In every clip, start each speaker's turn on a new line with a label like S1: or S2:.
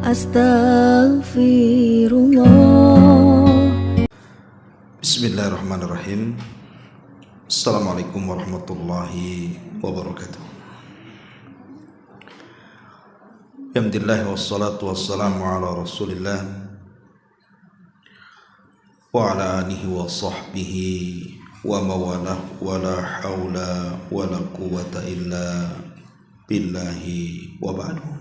S1: Astaghfirullah.
S2: Bismillahirrahmanirrahim. Assalamualaikum warahmatullahi wabarakatuh. Alhamdulillah wassalatu wassalamu ala rasulillah wa ala alihi wa sahbihi wa mawalah wa la hawla wa la quwwata illa billahi wa ba'du.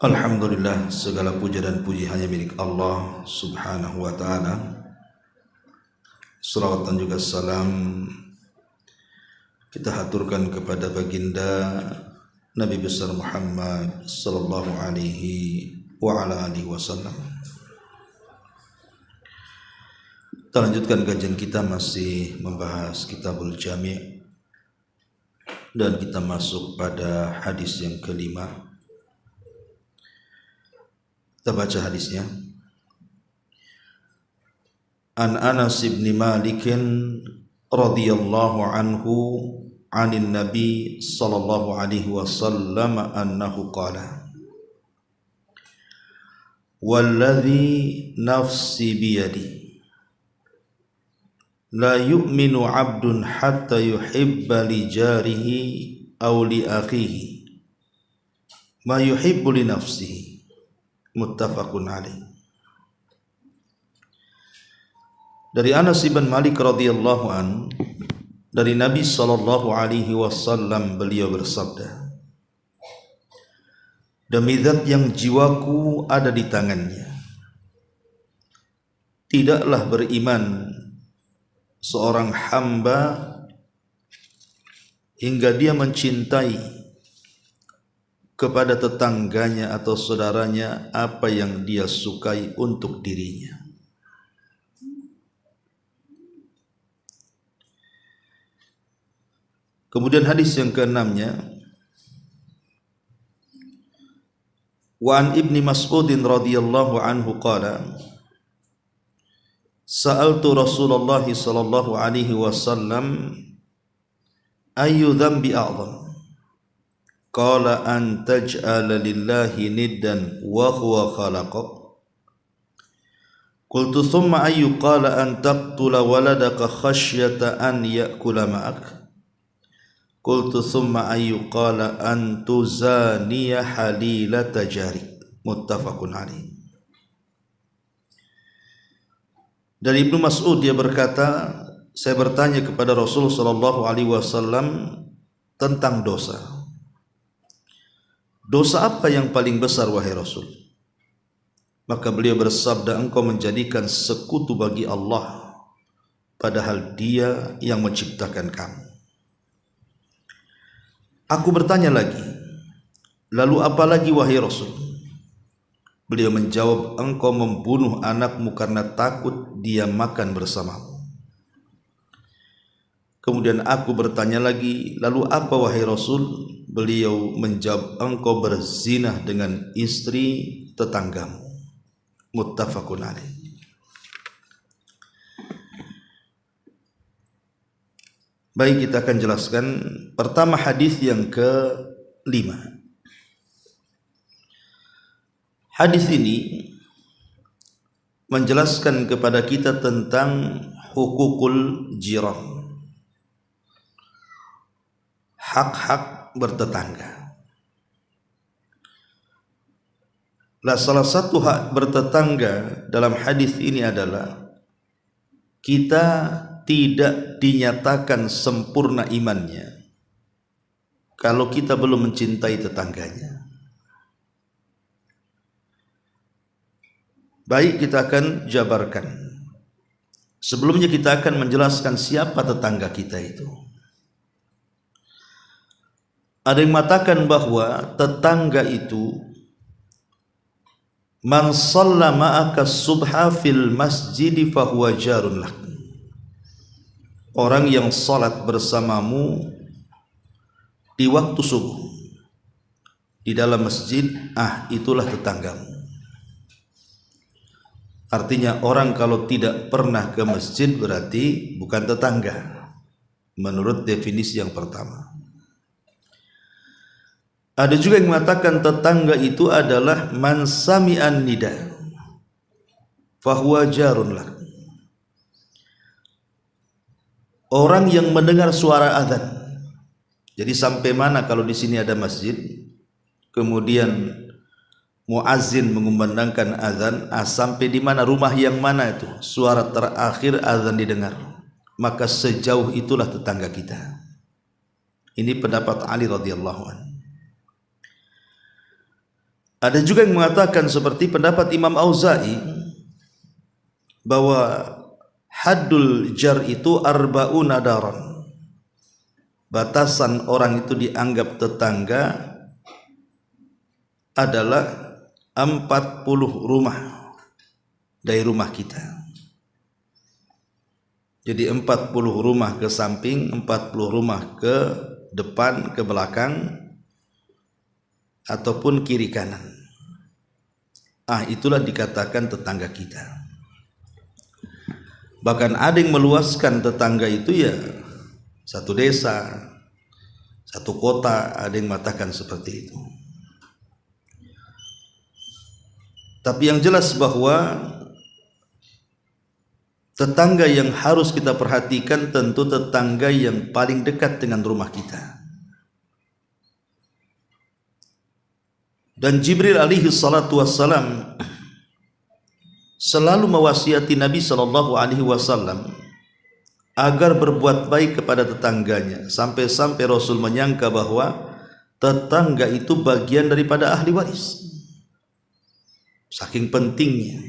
S2: Alhamdulillah, segala puja dan puji hanya milik Allah subhanahu wa ta'ala. Salawat dan juga salam kita haturkan kepada baginda Nabi besar Muhammad sallallahu alaihi wa ala alihi wasallam. Kita lanjutkan kajian kita, masih membahas Kitabul Jami' dan kita masuk pada hadis yang kelima. Kita baca hadisnya. An Anas bin Malik radhiyallahu anhu anin Nabi sallallahu alaihi wasallam annahu qala walladhi nafsi biyadi la yu'minu 'abdun hatta yuhibba li jarihi aw li akhihi ma yuhibbu li nafsihi, muttafaqun alaih. Dari Anas bin Malik radhiyallahu an, dari Nabi sallallahu alaihi wasallam, beliau bersabda, demi zat yang jiwaku ada di tangannya, tidaklah beriman seorang hamba hingga dia mencintai kepada tetangganya atau saudaranya apa yang dia sukai untuk dirinya. Kemudian hadis yang keenamnya, wa an Ibni Mas'udin radhiyallahu anhu qala sa'altu Rasulullah sallallahu alaihi wasallam ayyu dhanbi a'zam, qala an taj'ala lillahi niddan wa huwa khalaqak, qultu thumma ayyu, qala an taqtula waladaka khasyata an ya'kula ma'ak, qultu thumma ayyu, qala an tuzaniya halilata jarik, muttafaqun alaih. Dari Ibnu Mas'ud, dia berkata, saya bertanya kepada Rasul sallallahu alaihi wasallam tentang dosa. Dosa apa yang paling besar wahai Rasul? Maka beliau bersabda, engkau menjadikan sekutu bagi Allah padahal Dia yang menciptakan kamu. Aku bertanya lagi, lalu apa lagi wahai Rasul? Beliau menjawab, engkau membunuh anakmu karena takut dia makan bersamamu. Kemudian aku bertanya lagi, lalu apa wahai Rasul? Beliau menjawab, engkau berzinah dengan istri tetanggamu. Muttafaqun alaih. Baik, kita akan jelaskan pertama hadis yang ke-5. Hadis ini menjelaskan kepada kita tentang hukukul jiran, hak-hak bertetangga. Nah, salah satu hak bertetangga dalam hadis ini adalah kita tidak dinyatakan sempurna imannya kalau kita belum mencintai tetangganya. Baik, kita akan jabarkan. Sebelumnya kita akan menjelaskan siapa tetangga kita itu. Ada yang mengatakan bahwa tetangga itu man shalla ma'aka subha fil masjid fahuwa jarun lak. Orang yang salat bersamamu di waktu subuh di dalam masjid, itulah tetanggamu. Artinya orang kalau tidak pernah ke masjid berarti bukan tetangga, menurut definisi yang pertama. Ada juga yang mengatakan tetangga itu adalah man sami'an nida fahuwa jarun lah. Orang yang mendengar suara azan. Jadi sampai mana kalau di sini ada masjid, kemudian muazzin mengumandangkan azan, sampai di mana, rumah yang mana itu suara terakhir azan didengar, maka sejauh itulah tetangga kita. Ini pendapat Ali radhiyallahu anhu. Ada juga yang mengatakan seperti pendapat Imam Auza'i bahwa haddul jar itu arba'una daran. Batasan orang itu dianggap tetangga adalah 40 rumah dari rumah kita. Jadi 40 rumah ke samping, 40 rumah ke depan, ke belakang, ataupun kiri kanan. Itulah dikatakan tetangga kita. Bahkan ada yang meluaskan tetangga itu ya satu desa, satu kota, ada yang mengatakan seperti itu. Tapi yang jelas bahwa tetangga yang harus kita perhatikan tentu tetangga yang paling dekat dengan rumah kita. Dan Jibril alaihi salatu wassalam selalu mewasiati Nabi sallallahu alaihi wasallam agar berbuat baik kepada tetangganya, sampai-sampai Rasul menyangka bahwa tetangga itu bagian daripada ahli waris. Saking pentingnya.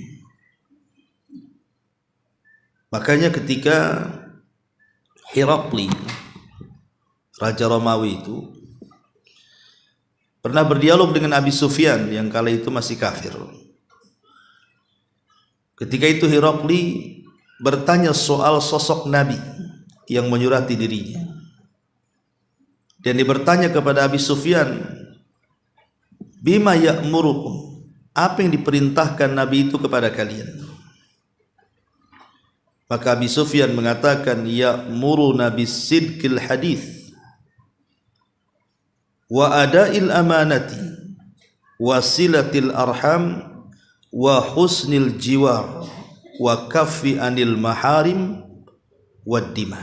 S2: Makanya ketika Herakli, Raja Romawi itu pernah berdialog dengan Abi Sufyan yang kala itu masih kafir. Ketika itu Herakli bertanya soal sosok Nabi yang menyurati dirinya. Dan dia bertanya kepada Abi Sufyan, bima ya'murukum, apa yang diperintahkan Nabi itu kepada kalian? Maka Abi Sufyan mengatakan, ya'muruna bisidqil hadits wa ada'il amanati wa silatil arham wa husnil jiwar wa kaffi anil maharim wad dima.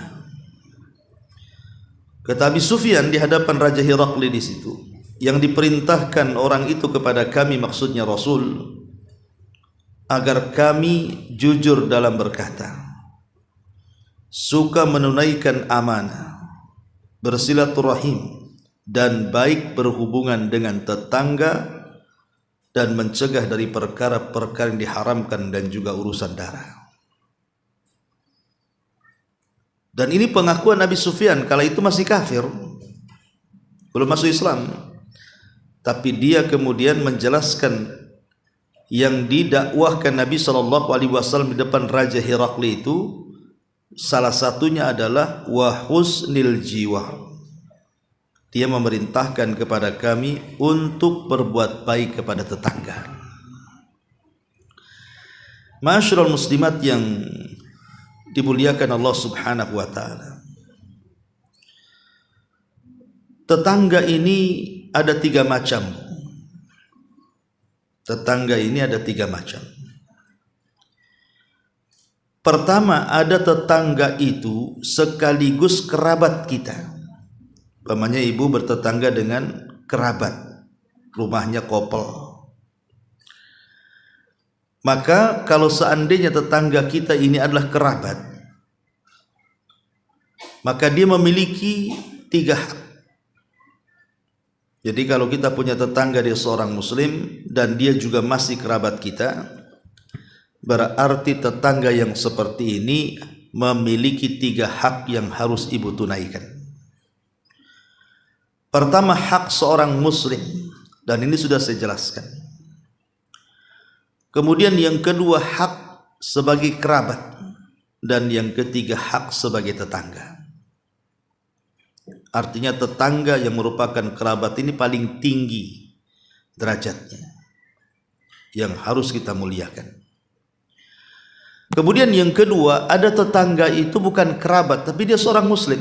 S2: Kata Abi Sufyan di hadapan Raja Herakli di situ, yang diperintahkan orang itu kepada kami, maksudnya Rasul, agar kami jujur dalam berkata, suka menunaikan amanah, bersilaturahim, dan baik berhubungan dengan tetangga, dan mencegah dari perkara-perkara yang diharamkan dan juga urusan darah. Dan ini pengakuan Nabi Sufyan kala itu masih kafir, belum masuk Islam. Tapi dia kemudian menjelaskan yang didakwahkan Nabi SAW di depan Raja Herakli itu, salah satunya adalah wa husnil jiwar. Dia memerintahkan kepada kami untuk berbuat baik kepada tetangga. Ma'asyiral muslimat yang dimuliakan Allah Subhanahu wa taala. Tetangga ini ada 3 macam. Tetangga ini ada 3 macam. Pertama, ada tetangga itu sekaligus kerabat kita. Umpamanya ibu bertetangga dengan kerabat, rumahnya couple. Maka kalau seandainya tetangga kita ini adalah kerabat, maka dia memiliki 3 hak. Jadi kalau kita punya tetangga dia seorang muslim dan dia juga masih kerabat kita, berarti tetangga yang seperti ini memiliki 3 hak yang harus ibu tunaikan. Pertama, hak seorang muslim, dan ini sudah saya jelaskan. Kemudian yang kedua, hak sebagai kerabat, dan yang ketiga, hak sebagai tetangga. Artinya tetangga yang merupakan kerabat ini paling tinggi derajatnya, yang harus kita muliakan. Kemudian yang kedua, ada tetangga itu bukan kerabat, tapi dia seorang muslim,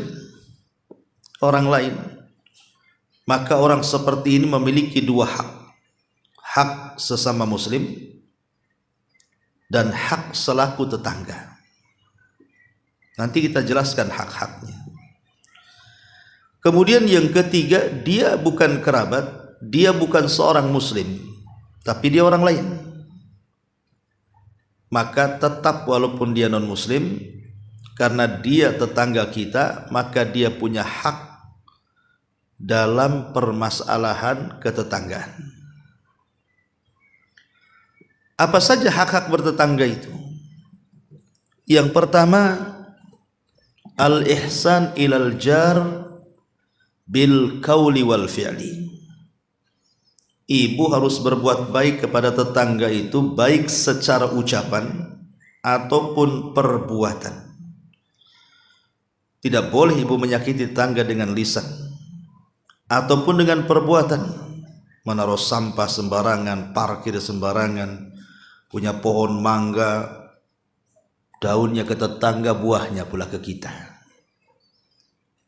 S2: orang lain. maka orang seperti ini memiliki dua hak. Hak sesama muslim dan hak selaku tetangga. Nanti kita jelaskan hak-haknya. Kemudian yang ketiga, dia bukan kerabat, dia bukan seorang muslim, tapi dia orang lain. Maka tetap walaupun dia non muslim, karena dia tetangga kita, maka dia punya hak dalam permasalahan ketetanggaan. Apa saja hak-hak bertetangga itu? Yang pertama, al-ihsan ilal jar bil kauli wal fi'li. Ibu harus berbuat baik kepada tetangga itu, baik secara ucapan ataupun perbuatan. Tidak boleh ibu menyakiti tetangga dengan lisan ataupun dengan perbuatan, menaruh sampah sembarangan, parkir sembarangan, punya pohon mangga, daunnya ke tetangga, buahnya pula ke kita.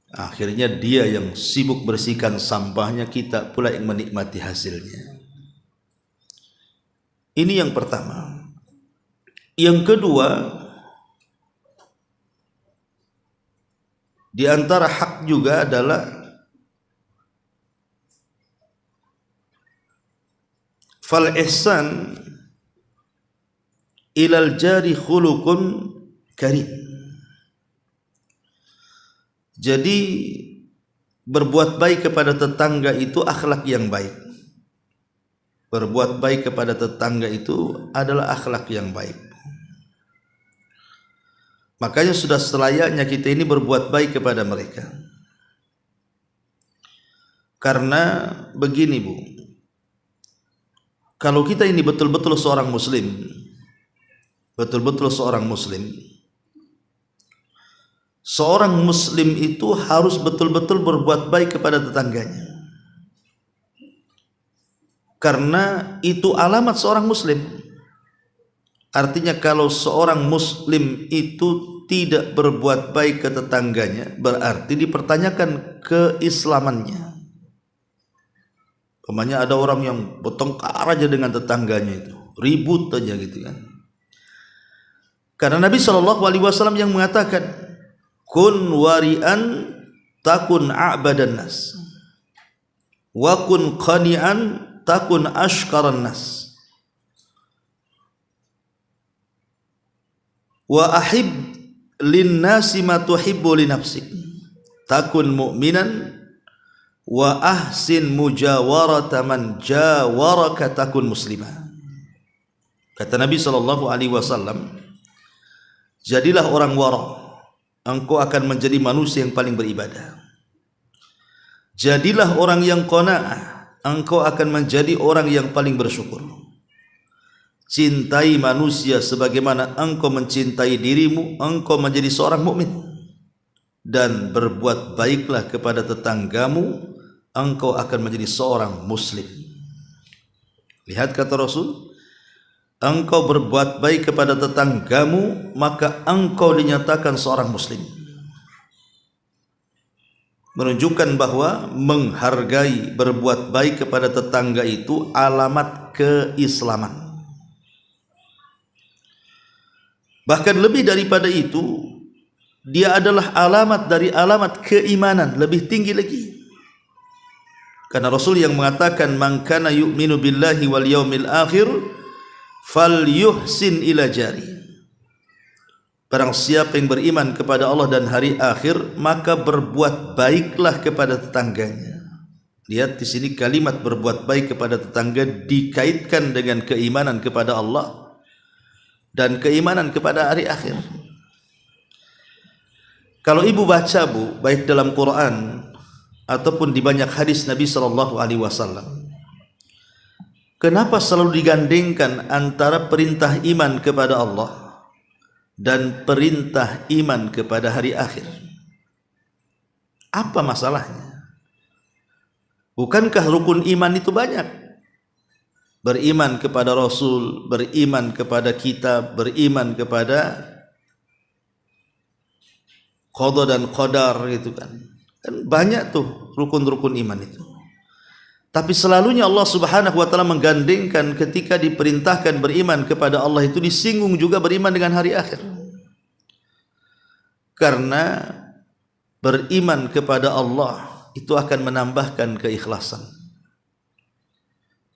S2: Akhirnya dia yang sibuk bersihkan sampahnya, kita pula yang menikmati hasilnya. Ini yang pertama. Yang kedua, di antara hak juga adalah fal ihsan ilal jari khuluqun karim. Jadi berbuat baik kepada tetangga itu akhlak yang baik. Berbuat baik kepada tetangga itu adalah akhlak yang baik. Makanya sudah selayaknya kita ini berbuat baik kepada mereka. Karena begini Bu, kalau kita ini betul-betul seorang muslim, seorang muslim itu harus betul-betul berbuat baik kepada tetangganya. Karena itu alamat seorang muslim. Artinya kalau seorang muslim itu tidak berbuat baik ke tetangganya, berarti dipertanyakan keislamannya. Umpamanya ada orang yang bertengkar aja dengan tetangganya itu, ribut aja gitu kan. Karena Nabi SAW yang mengatakan, kun wari'an takun a'badan nas, wa kun qani'an takun ashkaran nas, wa ahib lin nasi ma tuhibbu li nafsik, takun mu'minan, wa ahsin mujawarata man jawaraka takun muslimah. Kata Nabi SAW, jadilah orang wara', engkau akan menjadi manusia yang paling beribadah. Jadilah orang yang qanaah, engkau akan menjadi orang yang paling bersyukur. Cintai manusia sebagaimana engkau mencintai dirimu, engkau menjadi seorang mukmin. Dan berbuat baiklah kepada tetanggamu, engkau akan menjadi seorang muslim. Lihat kata Rasul, engkau berbuat baik kepada tetanggamu, maka engkau dinyatakan seorang muslim. Menunjukkan bahwa menghargai, berbuat baik kepada tetangga itu alamat keislaman. Bahkan lebih daripada itu, dia adalah alamat dari alamat keimanan, lebih tinggi lagi. Karena Rasul yang mengatakan, man kana yu'minu billahi wal yaumil akhir falyuhsin ila jari. Barang siapa yang beriman kepada Allah dan hari akhir, maka berbuat baiklah kepada tetangganya. Lihat di sini kalimat berbuat baik kepada tetangga dikaitkan dengan keimanan kepada Allah dan keimanan kepada hari akhir. Kalau ibu baca Bu, baik dalam Quran ataupun di banyak hadis Nabi SAW, kenapa selalu digandengkan antara perintah iman kepada Allah dan perintah iman kepada hari akhir? Apa masalahnya? Bukankah rukun iman itu banyak? Beriman kepada Rasul, beriman kepada kitab, beriman kepada qada dan qadar gitu kan. Kan banyak tuh rukun-rukun iman itu. Tapi selalunya Allah Subhanahu wa taala menggandengkan ketika diperintahkan beriman kepada Allah itu disinggung juga beriman dengan hari akhir. Karena beriman kepada Allah itu akan menambahkan keikhlasan.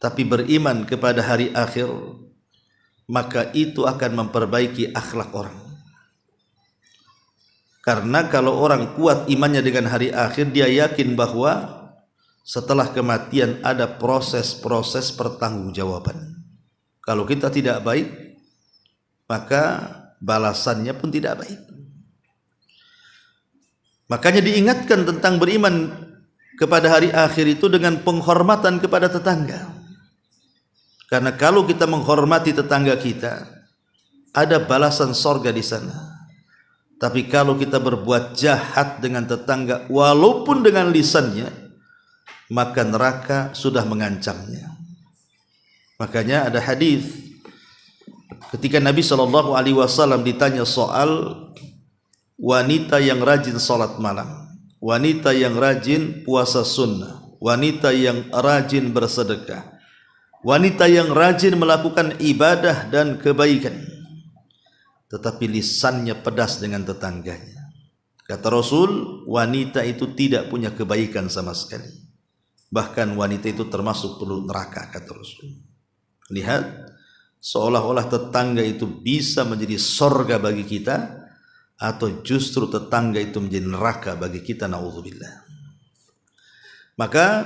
S2: Tapi beriman kepada hari akhir maka itu akan memperbaiki akhlak orang. Karena kalau orang kuat imannya dengan hari akhir, dia yakin bahwa setelah kematian ada proses-proses pertanggungjawaban. Kalau kita tidak baik, maka balasannya pun tidak baik. Makanya diingatkan tentang beriman kepada hari akhir itu dengan penghormatan kepada tetangga. Karena kalau kita menghormati tetangga kita, ada balasan sorga di sana. Tapi kalau kita berbuat jahat dengan tetangga walaupun dengan lisannya, maka neraka sudah mengancamnya. Makanya ada hadis ketika Nabi SAW ditanya soal wanita yang rajin salat malam, wanita yang rajin puasa sunnah, wanita yang rajin bersedekah, wanita yang rajin melakukan ibadah dan kebaikan, tetapi lisannya pedas dengan tetangganya. Kata Rasul, wanita itu tidak punya kebaikan sama sekali. Bahkan wanita itu termasuk penduduk neraka, kata Rasul. Lihat, seolah-olah tetangga itu bisa menjadi sorga bagi kita, atau justru tetangga itu menjadi neraka bagi kita, na'udzubillah. Maka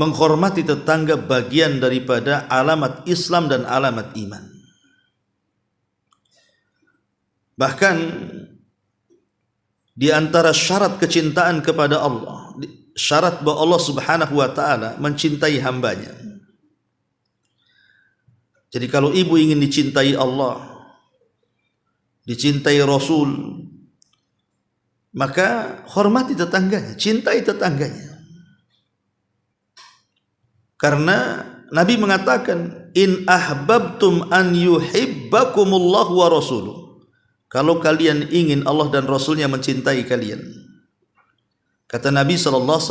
S2: menghormati tetangga bagian daripada alamat Islam dan alamat iman. Bahkan di antara syarat kecintaan kepada Allah, syarat bahwa Allah Subhanahu wa taala mencintai hambanya. Jadi kalau ibu ingin dicintai Allah, dicintai Rasul, maka hormati tetangganya, cintai tetangganya. Karena Nabi mengatakan, in ahbabtum an yuhibbakumullah wa rasuluh. Kalau kalian ingin Allah dan Rasulnya mencintai kalian, kata Nabi SAW,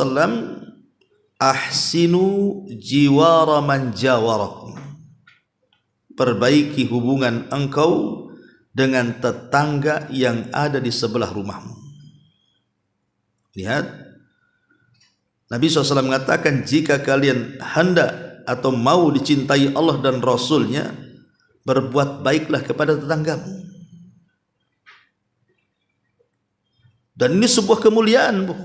S2: ahsinu jiwara man jawarakum. Perbaiki hubungan engkau dengan tetangga yang ada di sebelah rumahmu. Lihat, Nabi SAW mengatakan, jika kalian hendak atau mau dicintai Allah dan Rasulnya, berbuat baiklah kepada tetanggamu. Dan ini sebuah kemuliaan, Bu.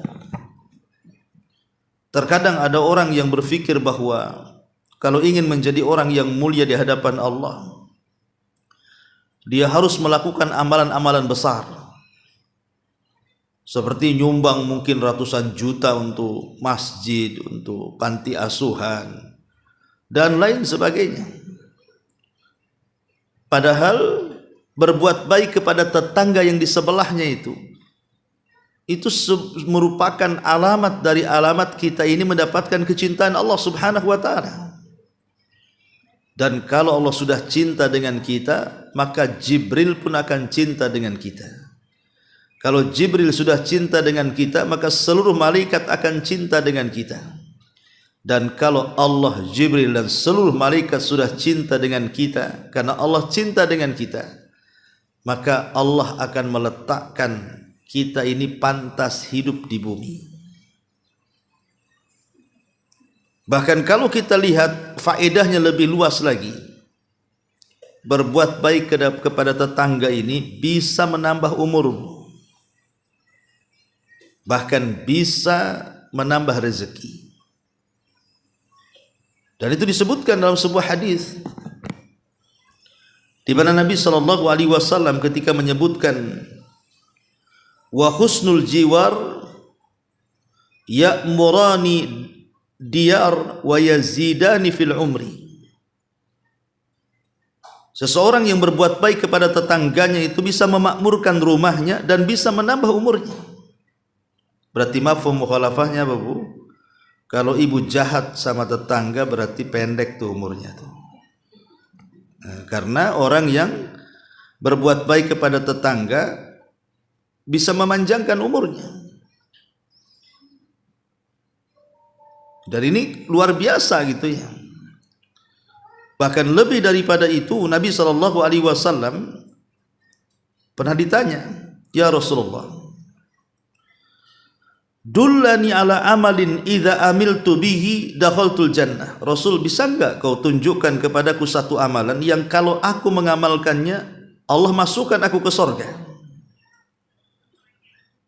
S2: Terkadang ada orang yang berpikir bahwa kalau ingin menjadi orang yang mulia di hadapan Allah, dia harus melakukan amalan-amalan besar. Seperti nyumbang mungkin ratusan juta untuk masjid, untuk panti asuhan, dan lain sebagainya. Padahal berbuat baik kepada tetangga yang di sebelahnya itu merupakan alamat dari alamat kita ini mendapatkan kecintaan Allah Subhanahu wa taala. Dan kalau Allah sudah cinta dengan kita, maka Jibril pun akan cinta dengan kita. Kalau Jibril sudah cinta dengan kita, maka seluruh malaikat akan cinta dengan kita. Dan kalau Allah, Jibril dan seluruh malaikat sudah cinta dengan kita, karena Allah cinta dengan kita, maka Allah akan meletakkan kita ini pantas hidup di bumi. Bahkan kalau kita lihat faedahnya lebih luas lagi, berbuat baik kepada tetangga ini bisa menambah umurmu, bahkan bisa menambah rezeki. Dan itu disebutkan dalam sebuah hadis di mana Nabi SAW ketika menyebutkan wa husnul jiwar ya'murani diyar wa yazidani fil umri. Seseorang yang berbuat baik kepada tetangganya itu bisa memakmurkan rumahnya dan bisa menambah umurnya. Berarti mafhum mukhalafahnya apa, Bu? Kalau ibu jahat sama tetangga berarti pendek tuh umurnya tuh. Nah, karena orang yang berbuat baik kepada tetangga bisa memanjangkan umurnya. Dan ini luar biasa gitu ya. Bahkan lebih daripada itu, Nabi SAW pernah ditanya, "Ya Rasulullah, dullani ala amalin idza amiltu bihi dakhaltul jannah." Rasul, bisa enggak kau tunjukkan kepadaku satu amalan yang kalau aku mengamalkannya Allah masukkan aku ke surga?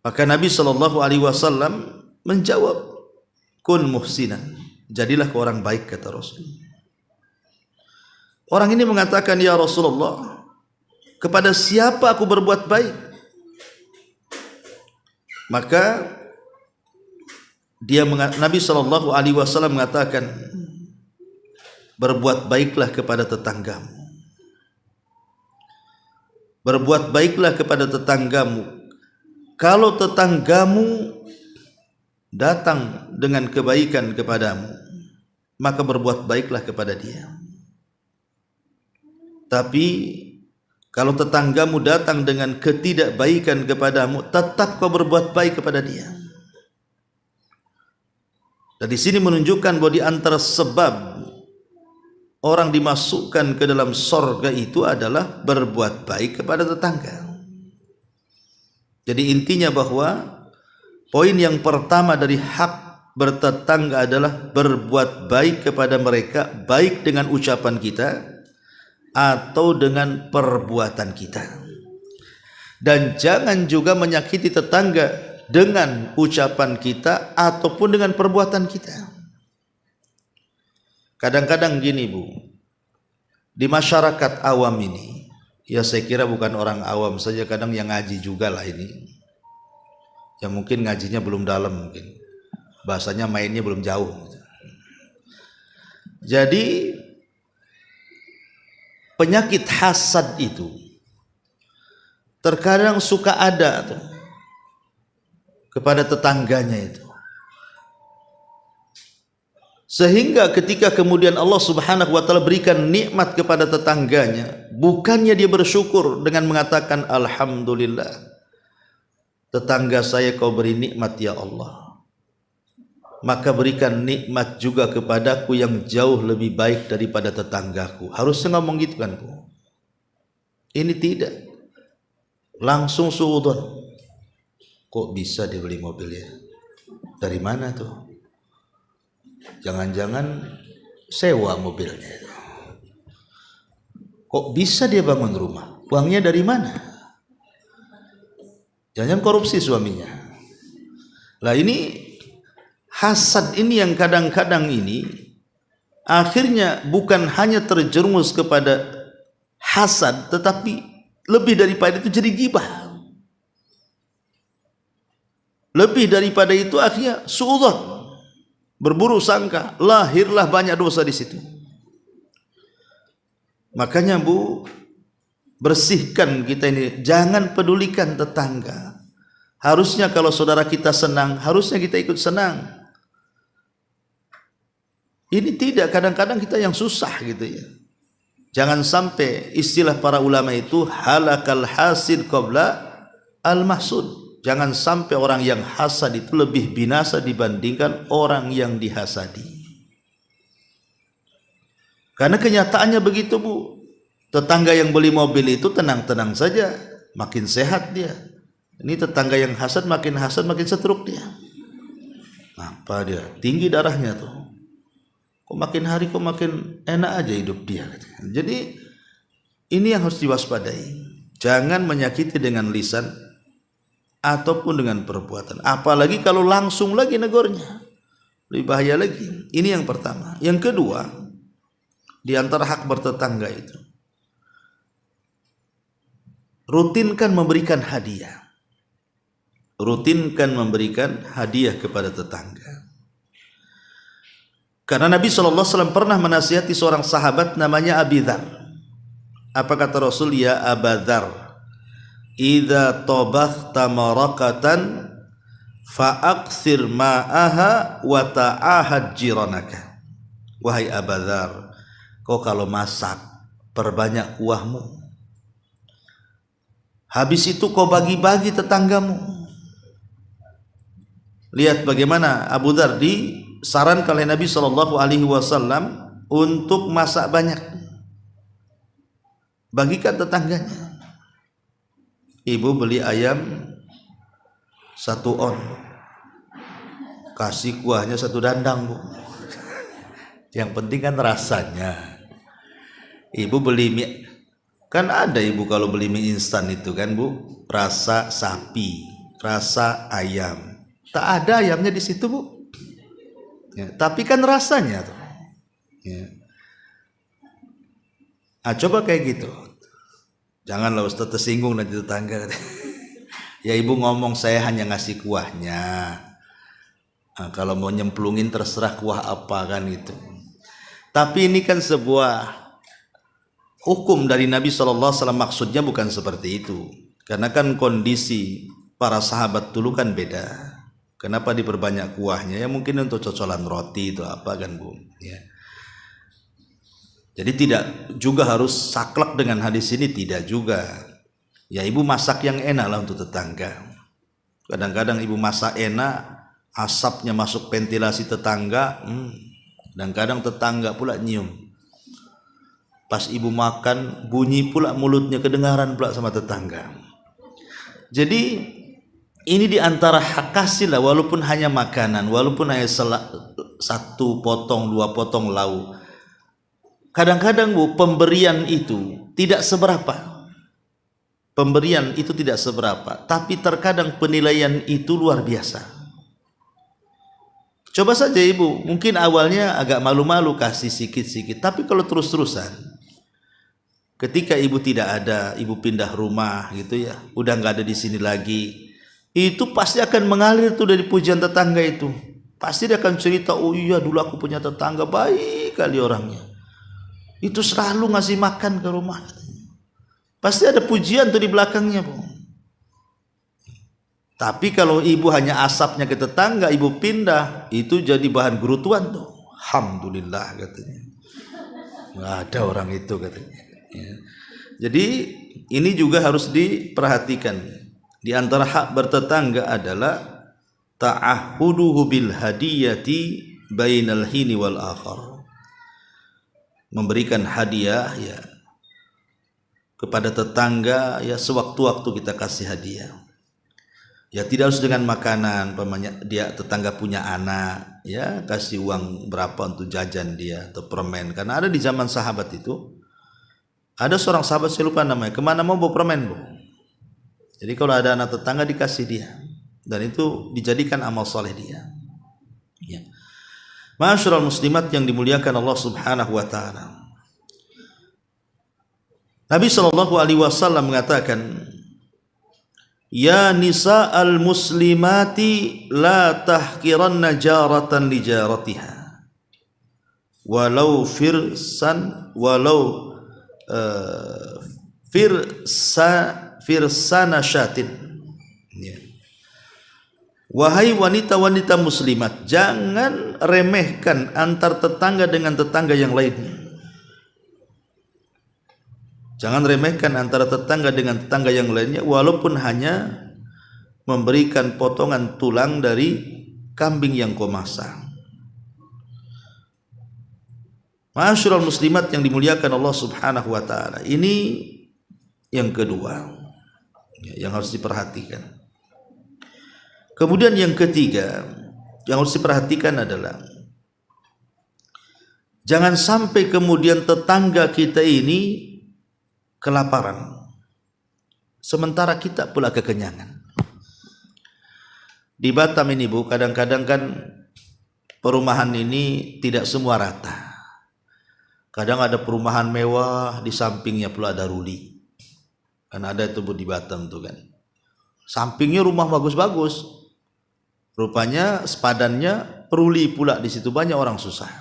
S2: Maka Nabi SAW menjawab, "Kun muhsinan." Jadilah kau orang baik, kata Rasul. Orang ini mengatakan, "Ya Rasulullah, kepada siapa aku berbuat baik?" Maka Nabi SAW mengatakan, "Berbuat baiklah kepada tetanggamu. Berbuat baiklah kepada tetanggamu. Kalau tetanggamu datang dengan kebaikan kepadamu, maka berbuat baiklah kepada dia. Tapi kalau tetanggamu datang dengan ketidakbaikan kepadamu, tetap kau berbuat baik kepada dia." Dan di sini menunjukkan bahwa di antara sebab orang dimasukkan ke dalam sorga itu adalah berbuat baik kepada tetangga. Jadi intinya bahwa poin yang pertama dari hak bertetangga adalah berbuat baik kepada mereka, baik dengan ucapan kita atau dengan perbuatan kita. Dan jangan juga menyakiti tetangga dengan ucapan kita ataupun dengan perbuatan kita. Kadang-kadang gini Bu, di masyarakat awam ini, ya saya kira bukan orang awam saja, kadang yang ngaji juga lah ini, yang mungkin ngajinya belum dalam, mungkin bahasanya mainnya belum jauh. Jadi penyakit hasad itu terkadang suka ada tuh kepada tetangganya itu, sehingga ketika kemudian Allah Subhanahu wa taala berikan nikmat kepada tetangganya, bukannya dia bersyukur dengan mengatakan alhamdulillah, tetangga saya kau beri nikmat ya Allah, maka berikan nikmat juga kepadaku yang jauh lebih baik daripada tetanggaku. Harusnya ngomong gitu kan Bu. Ini tidak, langsung suudzon. Kok bisa dia beli mobil ya? Dari mana tuh? Jangan-jangan sewa mobilnya itu. Kok bisa dia bangun rumah? Uangnya dari mana? Jangan korupsi suaminya. Lah ini hasad ini yang kadang-kadang ini akhirnya bukan hanya terjerumus kepada hasad, tetapi lebih daripada itu jadi ghibah. Lebih daripada itu akhirnya suudzon, berburu sangka, lahirlah banyak dosa di situ. Makanya Bu, bersihkan kita ini, jangan pedulikan tetangga. Harusnya kalau saudara kita senang, harusnya kita ikut senang. Ini tidak, kadang-kadang kita yang susah gitu ya. Jangan sampai istilah para ulama itu halakal hasid qabla al mahsud. Jangan sampai orang yang hasad itu lebih binasa dibandingkan orang yang dihasadi. Karena kenyataannya begitu Bu. Tetangga yang beli mobil itu tenang-tenang saja, makin sehat dia. Ini tetangga yang hasad makin setruk dia. Apa dia? Tinggi darahnya tuh. Kok makin hari kok makin enak aja hidup dia. Jadi ini yang harus diwaspadai. Jangan menyakiti dengan lisan ataupun dengan perbuatan. Apalagi kalau langsung lagi negornya, lebih bahaya lagi. Ini yang pertama. Yang kedua, di antara hak bertetangga itu, rutinkan memberikan hadiah. Rutinkan memberikan hadiah kepada tetangga. Karena Nabi SAW pernah menasihati seorang sahabat namanya Abi Dzar. Apa kata Rasul? Ya Aba Dzar, idza tabakhta marakatan fa'aksir ma'aha wa ta'ahad jiranaka. Wahai Aba Dzar, kau kalau masak perbanyak kuahmu, habis itu kau bagi-bagi tetanggamu. Lihat bagaimana Abu Dzar disarankan oleh Nabi Shallallahu Alaihi Wasallam untuk masak banyak, bagikan tetangganya. Ibu beli ayam 1 on, kasih kuahnya 1 dandang, Bu. Yang penting kan rasanya. Ibu beli mie, kan ada ibu kalau beli mie instan itu kan, Bu, rasa sapi, rasa ayam. Tak ada ayamnya di situ, Bu. Ya, tapi kan rasanya tuh. Ya. Nah, coba kayak gitu. Janganlah Ustaz tersinggung nanti tetangga. Ya ibu ngomong saya hanya ngasih kuahnya. Nah, kalau mau nyemplungin terserah kuah apa kan itu. Tapi ini kan sebuah hukum dari Nabi SAW, maksudnya bukan seperti itu. Karena kan kondisi para sahabat dulu kan beda. Kenapa diperbanyak kuahnya? Ya mungkin untuk cocolan roti itu apa kan, Bu. Ya. Jadi tidak juga harus saklek dengan hadis ini, tidak juga. Ya ibu masak yang enak lah untuk tetangga. Kadang-kadang ibu masak enak, asapnya masuk ventilasi tetangga, dan kadang tetangga pula nyium. Pas ibu makan, bunyi pula mulutnya, kedengaran pula sama tetangga. Jadi ini diantara hak kasih lah, walaupun hanya makanan, walaupun hanya 1 potong 2 potong lauk. Kadang-kadang, Bu, pemberian itu tidak seberapa. Pemberian itu tidak seberapa, tapi terkadang penilaian itu luar biasa. Coba saja ibu, mungkin awalnya agak malu-malu kasih sikit-sikit, tapi kalau terus-terusan, ketika ibu tidak ada, ibu pindah rumah gitu ya, udah nggak ada di sini lagi, itu pasti akan mengalir tuh dari pujian tetangga itu. Pasti dia akan cerita, oh iya dulu aku punya tetangga baik kali orangnya. Itu selalu ngasih makan ke rumah. Pasti ada pujian tuh di belakangnya, Bu. Tapi kalau ibu hanya asapnya ke tetangga, ibu pindah, itu jadi bahan gerutuan tuh. Alhamdulillah katanya. Nggak ada orang itu katanya. Ya. Jadi ini juga harus diperhatikan. Di antara hak bertetangga adalah ta'ahuduhu bil hadiyati bainal hini wal akhar. Memberikan hadiah ya kepada tetangga ya, sewaktu-waktu kita kasih hadiah. Ya tidak harus dengan makanan, dia tetangga punya anak, ya kasih uang berapa untuk jajan dia atau permen. Karena ada di zaman sahabat itu, ada seorang sahabat saya lupa namanya, kemana mau bawa permen, Bu. Jadi kalau ada anak tetangga dikasih dia, dan itu dijadikan amal soleh dia. Ya. Ma'asyiral muslimat yang dimuliakan Allah Subhanahu wa taala. Nabi sallallahu alaihi wasallam mengatakan, "Ya nisa'al muslimati la tahqiranna jaratan li jaratiha. Walau firsana syatin." Ya. Wahai wanita-wanita muslimat, jangan remehkan antar tetangga dengan tetangga yang lainnya. Jangan remehkan antara tetangga dengan tetangga yang lainnya, walaupun hanya memberikan potongan tulang dari kambing yang kau masak. Ma'asyiral muslimat yang dimuliakan Allah Subhanahu wa taala. Ini yang kedua yang harus diperhatikan. Kemudian yang ketiga yang harus diperhatikan adalah jangan sampai kemudian tetangga kita ini kelaparan sementara kita pula kekenyangan. Di Batam ini, Bu, kadang-kadang kan perumahan ini tidak semua rata. Kadang ada perumahan mewah, di sampingnya pula ada ruli. Kan ada itu, Bu, di Batam tuh kan. Sampingnya rumah bagus-bagus. Rupanya sepadannya ruli pula, di situ banyak orang susah.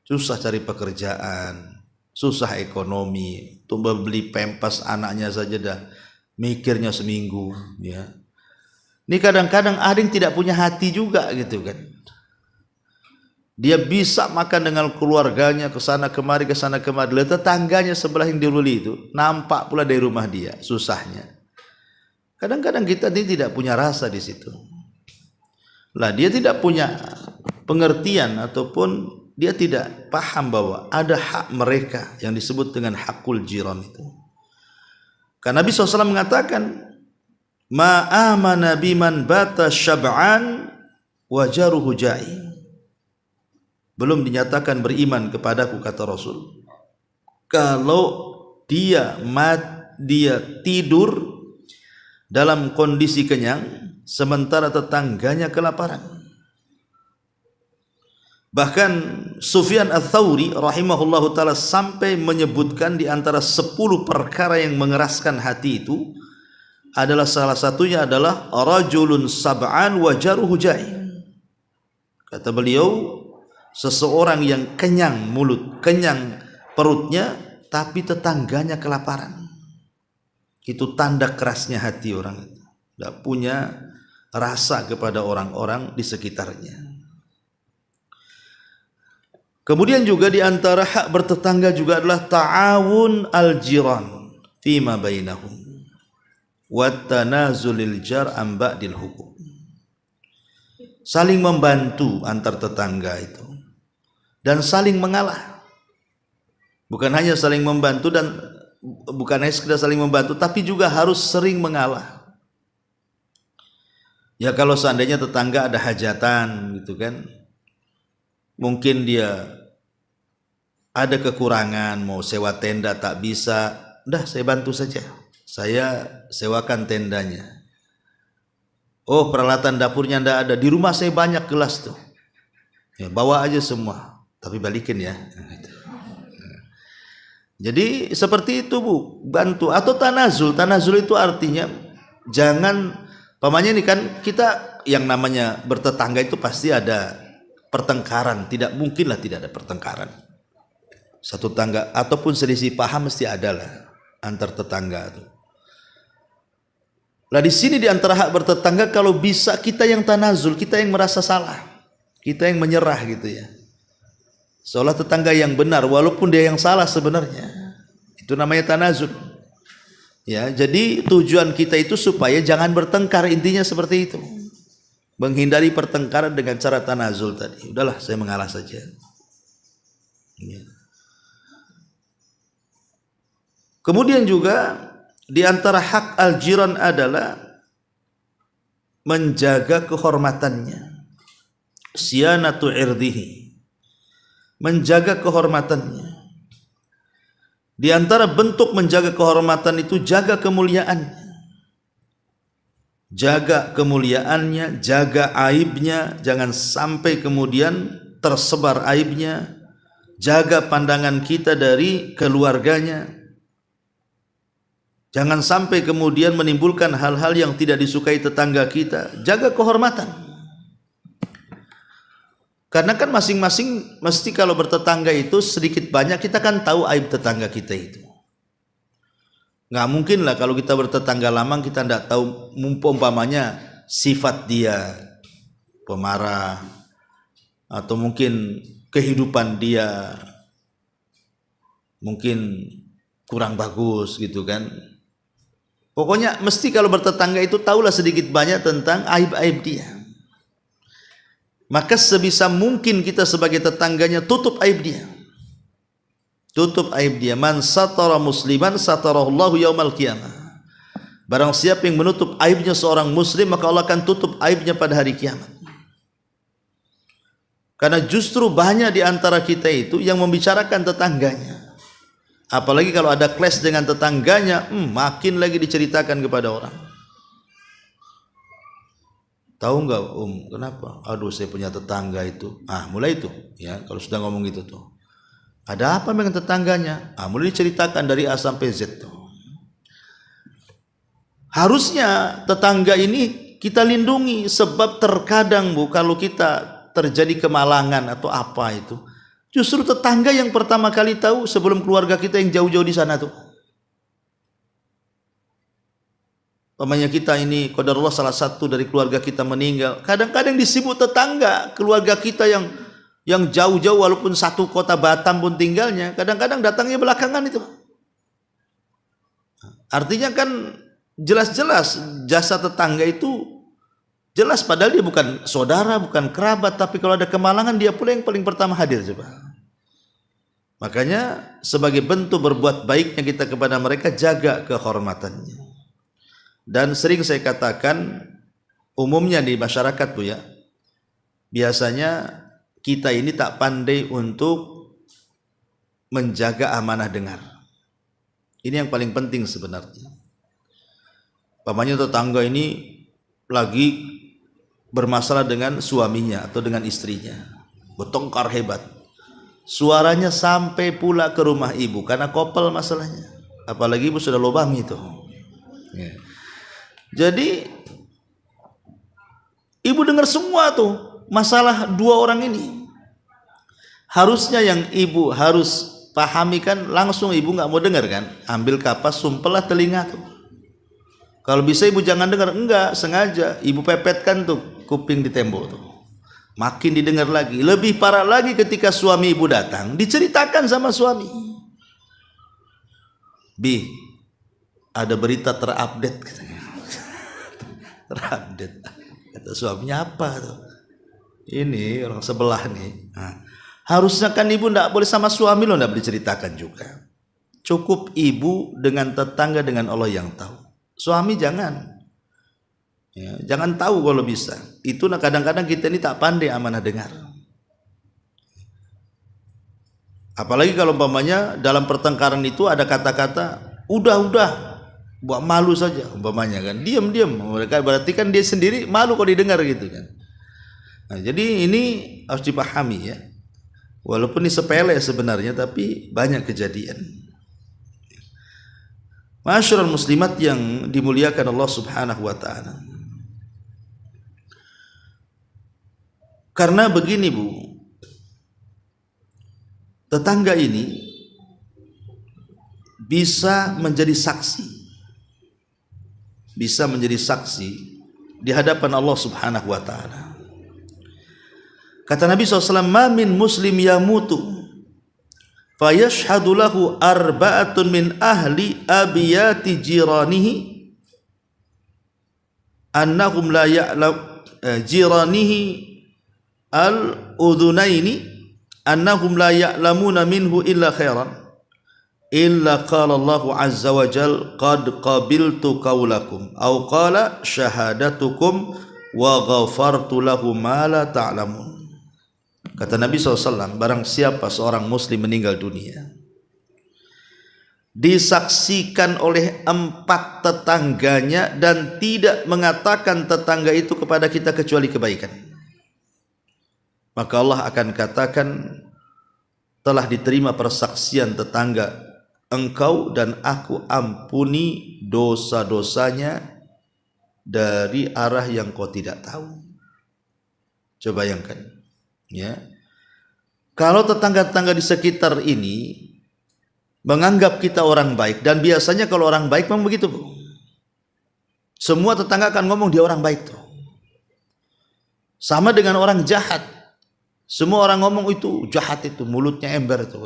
S2: Susah cari pekerjaan, susah ekonomi, untuk beli pempas anaknya saja dah mikirnya seminggu, ya. Ini kadang-kadang ada yang tidak punya hati juga gitu kan. Dia bisa makan dengan keluarganya ke sana kemari, tetangganya sebelah yang diruli itu nampak pula dari rumah dia susahnya. Kadang-kadang kita ini tidak punya rasa di situ. Lah dia tidak punya pengertian ataupun dia tidak paham bahwa ada hak mereka yang disebut dengan hakul jiran itu. Karena Nabi SAW mengatakan, ma amana biman bata syab'an wa jaruhu ja'i. Belum dinyatakan beriman kepadaku, kata Rasul, kalau dia tidur dalam kondisi kenyang sementara tetangganya kelaparan. Bahkan Sufyan Ats-Tsauri rahimahullahu taala sampai menyebutkan di antara 10 perkara yang mengeraskan hati itu adalah salah satunya adalah rajulun sab'an wa jaruhu ja'i. Kata beliau, seseorang yang kenyang mulut, kenyang perutnya, tapi tetangganya kelaparan. Itu tanda kerasnya hati orang itu. Tidak punya rasa kepada orang-orang di sekitarnya. Kemudian juga di antara hak bertetangga juga adalah ta'awun al-jiran fima bainahum wa tanazulil jar an ba'dil hukum. Saling membantu antar tetangga itu dan saling mengalah. Bukan hanya saling membantu dan bukan hanya sekedar saling membantu, tapi juga harus sering mengalah. Ya kalau seandainya tetangga ada hajatan gitu kan, mungkin dia ada kekurangan, mau sewa tenda tak bisa, dah saya bantu saja, saya sewakan tendanya. Oh peralatan dapurnya ndak ada, di rumah saya banyak gelas tuh, ya bawa aja semua, tapi balikin ya. Jadi seperti itu Bu, bantu. Atau tanazul. Tanazul itu artinya jangan, pamannya ini kan kita yang namanya bertetangga itu pasti ada pertengkaran. Tidak mungkinlah tidak ada pertengkaran. Satu tangga ataupun selisih paham mesti ada lah antar tetangga itu. Lah di sini di antara hak bertetangga, kalau bisa kita yang tanazul, kita yang merasa salah, kita yang menyerah gitu ya. Seolah tetangga yang benar walaupun dia yang salah sebenarnya. Itu namanya tanazul. Ya, jadi tujuan kita itu supaya jangan bertengkar, intinya seperti itu. Menghindari pertengkaran dengan cara tanazul tadi. Udahlah, saya mengalah saja. Ya. Kemudian juga di antara hak al-jiran adalah menjaga kehormatannya. Siyanatu irdihi. Menjaga kehormatannya. Di antara bentuk menjaga kehormatan itu jaga kemuliaannya. Jaga kemuliaannya, jaga aibnya, jangan sampai kemudian tersebar aibnya. Jaga pandangan kita dari keluarganya. Jangan sampai kemudian menimbulkan hal-hal yang tidak disukai tetangga kita. Jaga kehormatan. Karena kan masing-masing mesti kalau bertetangga itu sedikit banyak kita kan tahu aib tetangga kita itu. Nggak mungkin lah kalau kita bertetangga lama kita tidak tahu umpamanya sifat dia pemarah atau mungkin kehidupan dia mungkin kurang bagus gitu kan. Pokoknya mesti kalau bertetangga itu tahulah sedikit banyak tentang aib-aib dia. Maka sebisa mungkin kita sebagai tetangganya tutup aib dia. Tutup aib dia. Man satara musliman satarahullahu yaumal qiyamah. Barang siapa yang menutup aibnya seorang muslim, maka Allah akan tutup aibnya pada hari kiamat. Karena justru banyak di antara kita itu yang membicarakan tetangganya. Apalagi kalau ada clash dengan tetangganya, makin lagi diceritakan kepada orang. Tahu nggak kenapa? Aduh saya punya tetangga itu. Mulai itu ya kalau sudah ngomong gitu tuh. Ada apa dengan tetangganya? Mulai diceritakan dari A sampai Z tuh. Harusnya tetangga ini kita lindungi, sebab terkadang Bu kalau kita terjadi kemalangan atau apa itu, justru tetangga yang pertama kali tahu sebelum keluarga kita yang jauh-jauh di sana tuh. Pamannya kita ini qadarullah salah satu dari keluarga kita meninggal, kadang-kadang disebut tetangga keluarga kita yang jauh-jauh walaupun satu kota Batam pun tinggalnya, kadang-kadang datangnya belakangan itu. Artinya kan jelas-jelas jasa tetangga itu Jelas padahal dia bukan saudara, bukan kerabat, tapi kalau ada kemalangan dia pula yang paling pertama hadir coba. Makanya sebagai bentuk berbuat baiknya kita kepada mereka, jaga kehormatannya. Dan sering saya katakan umumnya di masyarakat Bu ya, biasanya kita ini tak pandai untuk menjaga amanah dengar. Ini yang paling penting sebenarnya. Pamannya tetangga ini lagi bermasalah dengan suaminya atau dengan istrinya, bertengkar hebat, suaranya sampai pula ke rumah ibu karena kopel masalahnya, apalagi ibu sudah lubang itu ya. Jadi ibu dengar semua tuh masalah dua orang ini. Harusnya yang ibu harus pahami kan, langsung ibu nggak mau dengar kan, ambil kapas sumpelah telinga tuh. Kalau bisa ibu jangan dengar, enggak sengaja ibu pepetkan tuh kuping di tembok tuh, makin didengar lagi. Lebih parah lagi ketika suami ibu datang, diceritakan sama suami, Bi, ada berita terupdate katanya. Terupdate, kata suaminya apa tuh? Ini orang sebelah nih. Nah, harusnya kan ibu enggak boleh sama suami lo, enggak boleh ceritakan juga. Cukup ibu dengan tetangga, dengan Allah yang tahu. Suami jangan. Ya, jangan tahu kalau bisa. Itu kadang-kadang kita ini tak pandai amanah dengar. Apalagi kalau umpamanya dalam pertengkaran itu ada kata-kata udah buat malu saja umpamanya kan, diam mereka, berarti kan dia sendiri malu kalau didengar gitu kan. Nah, jadi ini harus dipahami ya. Walaupun ini sepele sebenarnya, tapi banyak kejadian. Masyarul muslimat yang dimuliakan Allah Subhanahu wa taala. Karena begini Bu, tetangga ini bisa menjadi saksi di hadapan Allah Subhanahu wa taala. Kata Nabi SAW, "Ma min muslim yamutu fayashhadu lahu arba'atun min ahli abiyati jiranihi annahum la ya'lam jiranihi al-udhunaini annahum la ya'lamuna minhu illa khairan illa qala Allahu azza wa jal qad qabiltu qawlakum aw qala syahadatukum wa ghafartu lahu ma la ta'lamun." Kata Nabi SAW, barang siapa seorang muslim meninggal dunia disaksikan oleh 4 tetangganya dan tidak mengatakan tetangga itu kepada kita kecuali kebaikan, maka Allah akan katakan, telah diterima persaksian tetangga engkau dan aku ampuni dosa-dosanya dari arah yang kau tidak tahu. Coba bayangkan ya, kalau tetangga-tetangga di sekitar ini menganggap kita orang baik, dan biasanya kalau orang baik memang begitu Bu, semua tetangga akan ngomong dia orang baik tuh. Sama dengan orang jahat, semua orang ngomong itu jahat, itu mulutnya ember itu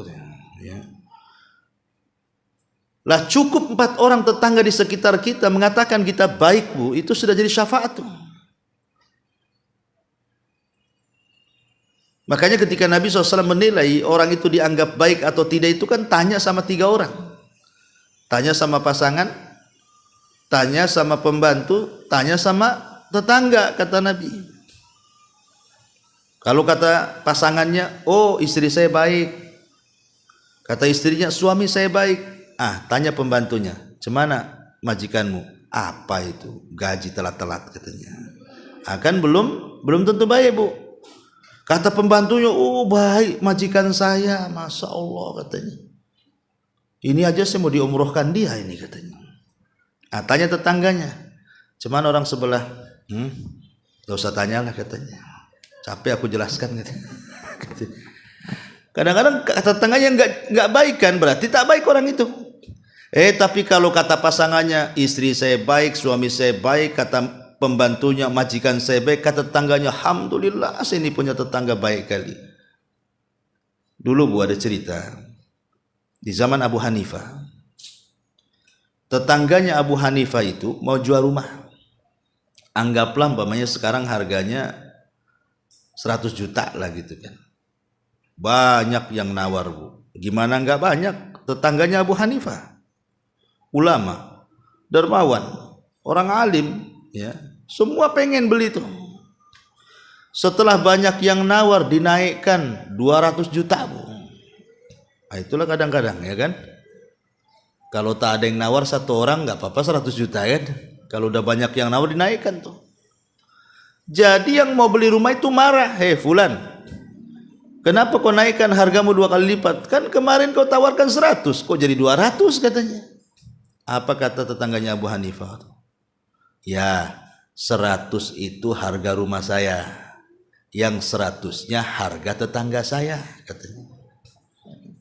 S2: ya. Lah cukup 4 orang tetangga di sekitar kita mengatakan kita baik Bu, itu sudah jadi syafaat tuh. Makanya ketika Nabi SAW menilai orang itu dianggap baik atau tidak, itu kan tanya sama 3 orang. Tanya sama pasangan, tanya sama pembantu, tanya sama tetangga, kata Nabi. Kalau kata pasangannya, oh istri saya baik, kata istrinya, suami saya baik, tanya pembantunya, cemana majikanmu? Apa itu? Gaji telat-telat katanya. Kan belum tentu baik Bu. Kata pembantunya, oh baik majikan saya, Masya Allah katanya. Ini aja saya mau diumrohkan dia ini katanya. Tanya tetangganya, cuman orang sebelah, gak usah tanyalah katanya. Capek aku jelaskan katanya. Kadang-kadang kata tetangganya nggak baik kan, berarti tak baik orang itu. Tapi kalau kata pasangannya, istri saya baik, suami saya baik, kata pembantunya, majikan saya baik, kata tetangganya, alhamdulillah saya ini punya tetangga baik kali. Dulu Bu ada cerita di zaman Abu Hanifah, tetangganya Abu Hanifah itu mau jual rumah. Anggaplah umpamanya sekarang harganya 100 juta lah gitu kan. Banyak yang nawar, Bu. Gimana enggak banyak? Tetangganya Abu Hanifah, ulama, dermawan, orang alim, ya. Semua pengen beli itu. Setelah banyak yang nawar, dinaikkan 200 juta, Bu. Nah, itulah kadang-kadang, ya kan? Kalau tak ada yang nawar satu orang nggak apa-apa 100 juta kan. Kalau udah banyak yang nawar dinaikkan tuh. Jadi yang mau beli rumah itu marah. Hei fulan, kenapa kau naikkan hargamu 2 kali lipat? Kan kemarin kau tawarkan 100, kok jadi 200 katanya. Apa kata tetangganya Abu Hanifah? Ya, 100 itu harga rumah saya. Yang 100-nya harga tetangga saya katanya.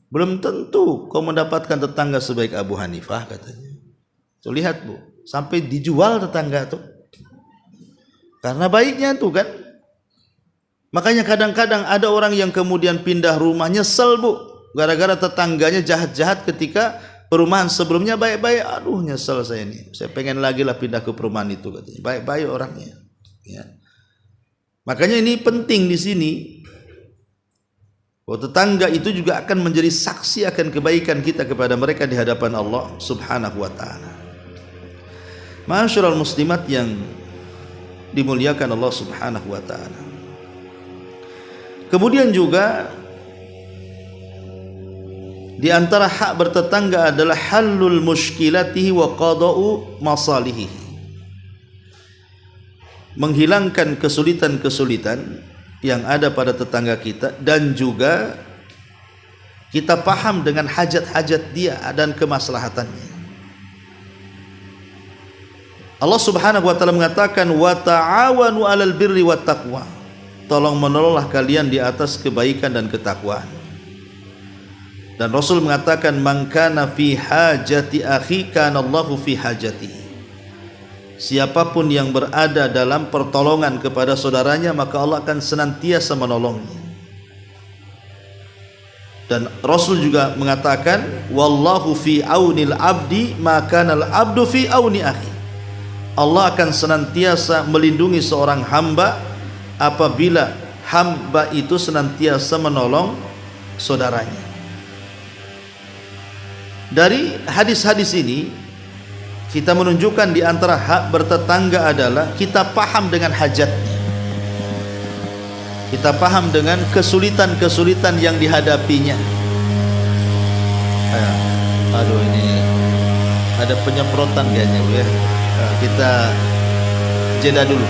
S2: Belum tentu kau mendapatkan tetangga sebaik Abu Hanifah katanya. Tuh lihat, Bu, sampai dijual tetangga tuh. Karena baiknya tuh kan. Makanya kadang-kadang ada orang yang kemudian pindah rumah nyesel, Bu, gara-gara tetangganya jahat-jahat ketika perumahan sebelumnya baik-baik. Aduh, nyesel saya ini. Saya pengen lagi lah pindah ke perumahan itu katanya. Baik-baik orangnya. Ya. Makanya ini penting di sini. Bahwa tetangga itu juga akan menjadi saksi akan kebaikan kita kepada mereka di hadapan Allah Subhanahu wa taala. Ma'asyiral muslimat yang dimuliakan Allah Subhanahu wa taala. Kemudian juga di antara hak bertetangga adalah halul muskilatihi wa qada'u masalihi. Menghilangkan kesulitan-kesulitan yang ada pada tetangga kita, dan juga kita paham dengan hajat-hajat dia dan kemaslahatannya. Allah Subhanahu wa taala mengatakan wa ta'awanu 'alal birri wat taqwa. Tolong menolonglah kalian di atas kebaikan dan ketakwaan. Dan Rasul mengatakan man kana fi hajati akhi kana Allahu fi hajatihi. Siapapun yang berada dalam pertolongan kepada saudaranya, maka Allah akan senantiasa menolongnya. Dan Rasul juga mengatakan wallahu fi aunil abdi maka al abdu fi auni akhi. Allah akan senantiasa melindungi seorang hamba apabila hamba itu senantiasa menolong saudaranya. Dari hadis-hadis ini kita menunjukkan di antara hak bertetangga adalah kita paham dengan hajatnya. Kita paham dengan kesulitan-kesulitan yang dihadapinya. Aduh, ini ada penyemprotan kayaknya, Bu, ya. Kita jeda dulu.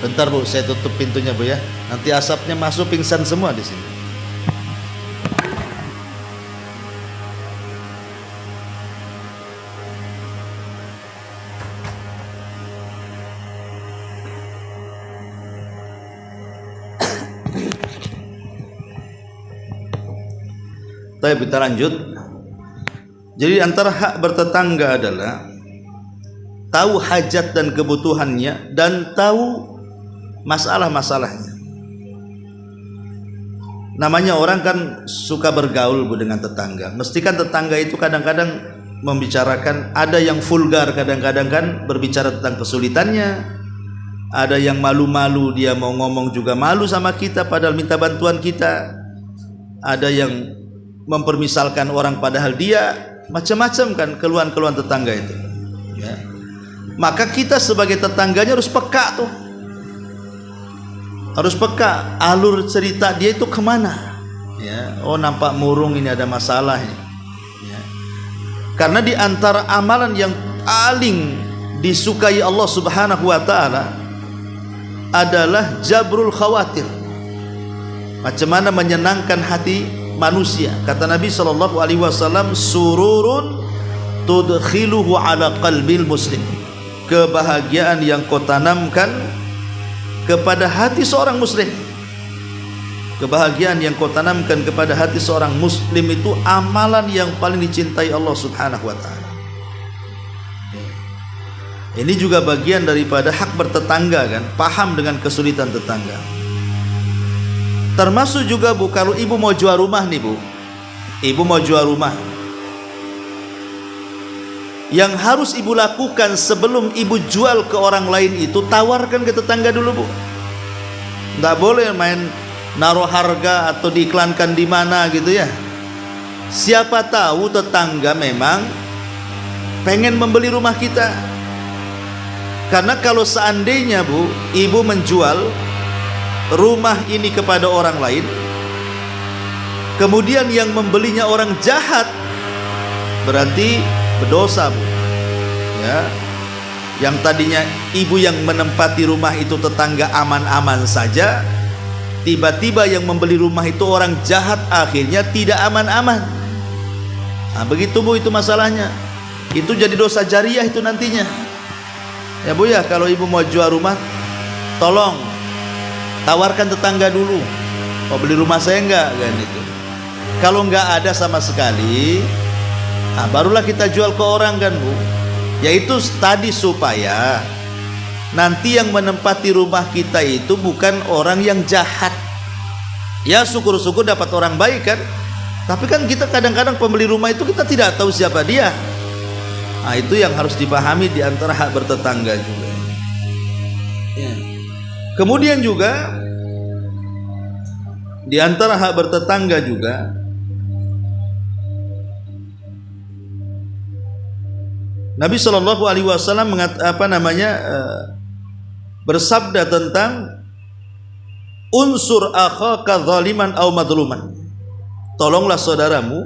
S2: Bentar, Bu, saya tutup pintunya, Bu, ya. Nanti asapnya masuk, pingsan semua di sini. Baik, kita lanjut. Jadi antara hak bertetangga adalah tahu hajat dan kebutuhannya dan tahu masalah-masalahnya. Namanya orang kan suka bergaul, Bu, dengan tetangga. Mesti kan tetangga itu kadang-kadang membicarakan, ada yang vulgar kadang-kadang kan berbicara tentang kesulitannya. Ada yang malu-malu, dia mau ngomong juga malu sama kita padahal minta bantuan kita. Ada yang mempermisalkan orang padahal dia, macam-macam kan keluhan-keluhan tetangga itu, ya. Maka kita sebagai tetangganya harus peka tuh. Harus peka alur cerita dia itu kemana, ya. Oh, nampak murung, ini ada masalah ini, ya. Karena di antara amalan yang paling disukai Allah Subhanahu wa taala adalah jabrul khawatir. Macam mana menyenangkan hati manusia. Kata Nabi sallallahu alaihi wasallam, sururun tudkhiluhu ala qalbil muslim. Kebahagiaan yang kau tanamkan kepada hati seorang muslim. Kebahagiaan yang kau tanamkan kepada hati seorang muslim itu amalan yang paling dicintai Allah Subhanahu wa taala. Ini juga bagian daripada hak bertetangga kan, paham dengan kesulitan tetangga. Termasuk juga Bu, kalau ibu mau jual rumah nih Bu, ibu mau jual rumah, yang harus ibu lakukan sebelum ibu jual ke orang lain itu tawarkan ke tetangga dulu Bu. Nggak boleh main naruh harga atau diiklankan di mana gitu ya. Siapa tahu tetangga memang pengen membeli rumah kita. Karena kalau seandainya Bu, ibu menjual rumah ini kepada orang lain, kemudian yang membelinya orang jahat, berarti berdosa Bu. Ya. Yang tadinya ibu yang menempati rumah itu tetangga aman-aman saja, tiba-tiba yang membeli rumah itu orang jahat, akhirnya tidak aman-aman. Nah, begitu Bu, itu masalahnya. Itu jadi dosa jariah itu nantinya. Ya Bu ya, kalau ibu mau jual rumah, tolong tawarkan tetangga dulu. Mau beli rumah saya enggak kan itu. Kalau enggak ada sama sekali, nah barulah kita jual ke orang kan Bu. Yaitu tadi supaya nanti yang menempati rumah kita itu bukan orang yang jahat. Ya syukur-syukur dapat orang baik kan. Tapi kan kita kadang-kadang pembeli rumah itu kita tidak tahu siapa dia. Nah, itu yang harus dipahami di antara hak bertetangga juga. Ya. Kemudian juga di antara hak bertetangga juga Nabi Shallallahu Alaihi Wasallam bersabda tentang unsur akhaka zaliman aw madluman. Tolonglah saudaramu,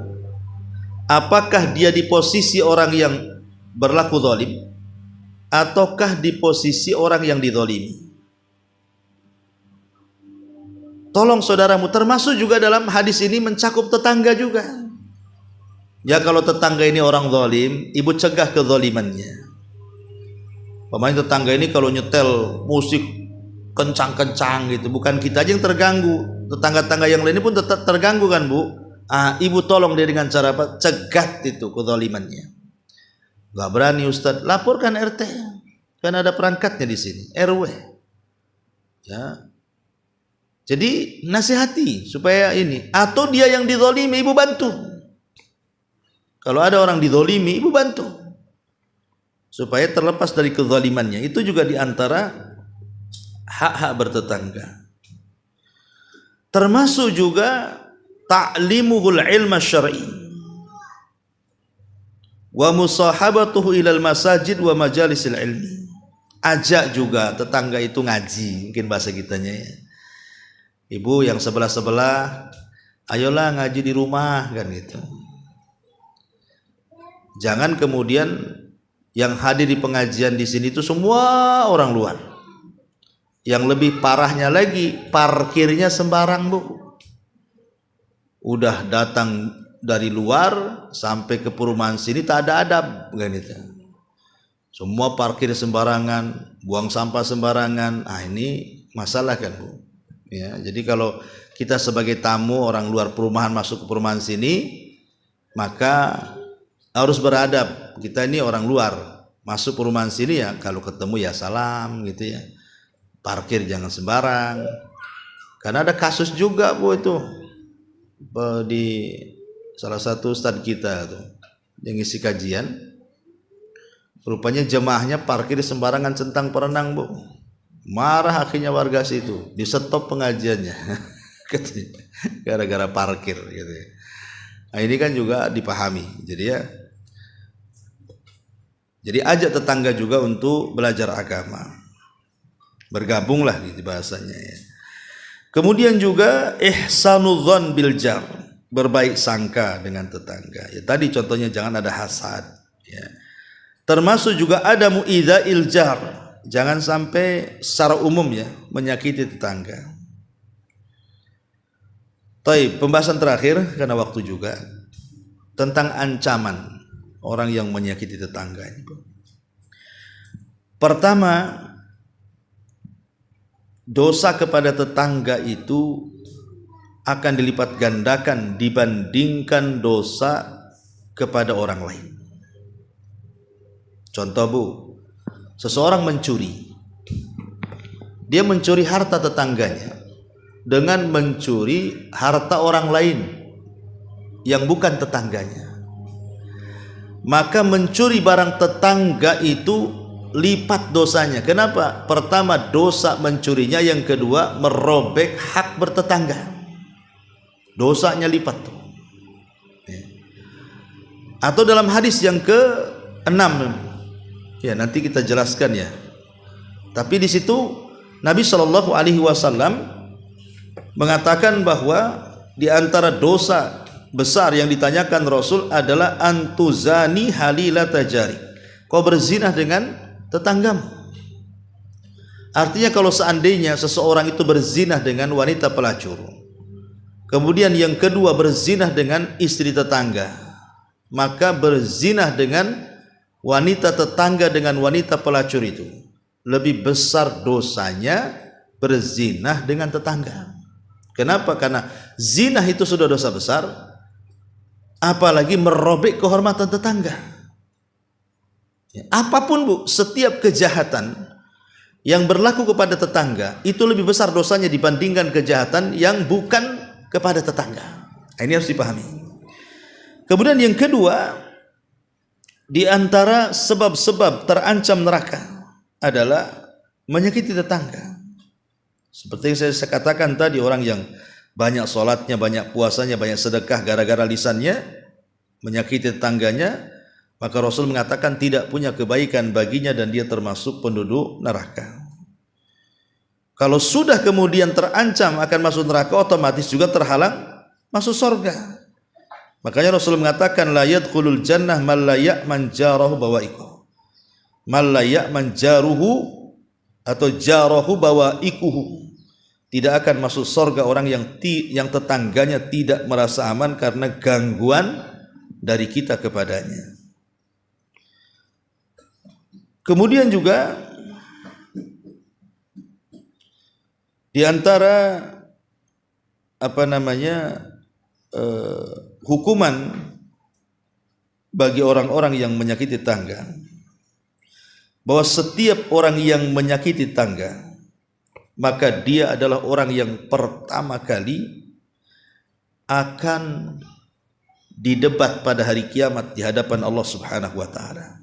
S2: apakah dia di posisi orang yang berlaku zalim ataukah di posisi orang yang dizalimi. Tolong saudaramu, termasuk juga dalam hadis ini mencakup tetangga juga. Ya kalau tetangga ini orang zalim, ibu cegah kezalimannya. Pemain tetangga ini kalau nyetel musik kencang-kencang gitu, bukan kita aja yang terganggu, tetangga-tetangga yang lain pun tetap terganggu kan Bu. Ibu tolong dia dengan cara apa? Cegat itu kezalimannya. Gak berani Ustadz, laporkan RT, kan ada perangkatnya di sini, RW. Ya, jadi nasihati supaya ini, atau dia yang dizalimi ibu bantu. Kalau ada orang dizalimi ibu bantu supaya terlepas dari kezalimannya. Itu juga diantara hak-hak bertetangga. Termasuk juga ta'limuhul ilma syar'i wa musahabatuhu ilal masajid wa majalisil ilmi. Ajak juga tetangga itu ngaji, mungkin bahasa kitanya ya. Ibu yang sebelah-sebelah, ayolah ngaji di rumah kan gitu. Jangan kemudian yang hadir di pengajian di sini itu semua orang luar. Yang lebih parahnya lagi, parkirnya sembarang Bu. Udah datang dari luar sampai ke perumahan sini tak ada adab kan itu. Semua parkir sembarangan, buang sampah sembarangan. Ini masalah kan Bu. Ya, jadi kalau kita sebagai tamu orang luar perumahan masuk ke perumahan sini, maka harus beradab. Kita ini orang luar masuk perumahan sini ya, kalau ketemu ya salam gitu ya. Parkir jangan sembarang. Karena ada kasus juga Bu itu di salah satu ustadz kita tuh yang ngisi kajian, rupanya jemaahnya parkir sembarangan centang perenang Bu. Marah akhirnya warga situ, di stop pengajiannya gara-gara parkir gitu. Nah, ini kan juga dipahami. Jadi ajak tetangga juga untuk belajar agama, bergabunglah gitu bahasanya ya. Kemudian juga ihsanudzon bil jar, berbaik sangka dengan tetangga. Ya tadi contohnya jangan ada hasad ya. Termasuk juga ada mu'idza'il jar, jangan sampai secara umum ya menyakiti tetangga. Baik, pembahasan terakhir karena waktu juga tentang ancaman orang yang menyakiti tetangga ini. Pertama, dosa kepada tetangga itu akan dilipat gandakan dibandingkan dosa kepada orang lain. Contoh Bu, Seseorang mencuri. Dia mencuri harta tetangganya dengan mencuri harta orang lain yang bukan tetangganya. Maka mencuri barang tetangga itu lipat dosanya. Kenapa? Pertama dosa mencurinya, yang kedua merobek hak bertetangga. Dosanya lipat tuh. Atau dalam hadis yang ke-6, ya nanti kita jelaskan ya. Tapi di situ Nabi Shallallahu Alaihi Wasallam mengatakan bahwa di antara dosa besar yang ditanyakan Rasul adalah antuzani halilata jari. Kau berzinah dengan tetanggamu. Artinya kalau seandainya seseorang itu berzinah dengan wanita pelacur, kemudian yang kedua berzinah dengan istri tetangga, maka berzinah dengan wanita tetangga dengan wanita pelacur itu lebih besar dosanya berzinah dengan tetangga. Kenapa? Karena zina itu sudah dosa besar, apalagi merobek kehormatan tetangga. Apapun bu, setiap kejahatan yang berlaku kepada tetangga itu lebih besar dosanya dibandingkan kejahatan yang bukan kepada tetangga. Ini harus dipahami. Kemudian yang kedua, di antara sebab-sebab terancam neraka adalah menyakiti tetangga. Seperti yang saya katakan tadi, orang yang banyak sholatnya, banyak puasanya, banyak sedekah, gara-gara lisannya menyakiti tetangganya, maka Rasul mengatakan tidak punya kebaikan baginya dan dia termasuk penduduk neraka. Kalau sudah kemudian terancam akan masuk neraka, otomatis juga terhalang masuk surga. Makanya Rasul mengatakan la yadkhulul jannah man la ya'man jarahu bawa'iqu. Man la ya'man jaruhu atau jarahu bawa'iquhu. Tidak akan masuk surga orang yang tetangganya tidak merasa aman karena gangguan dari kita kepadanya. Kemudian juga di antara hukuman bagi orang-orang yang menyakiti tetangga, bahwa setiap orang yang menyakiti tetangga maka dia adalah orang yang pertama kali akan didebat pada hari kiamat di hadapan Allah Subhanahu wa taala.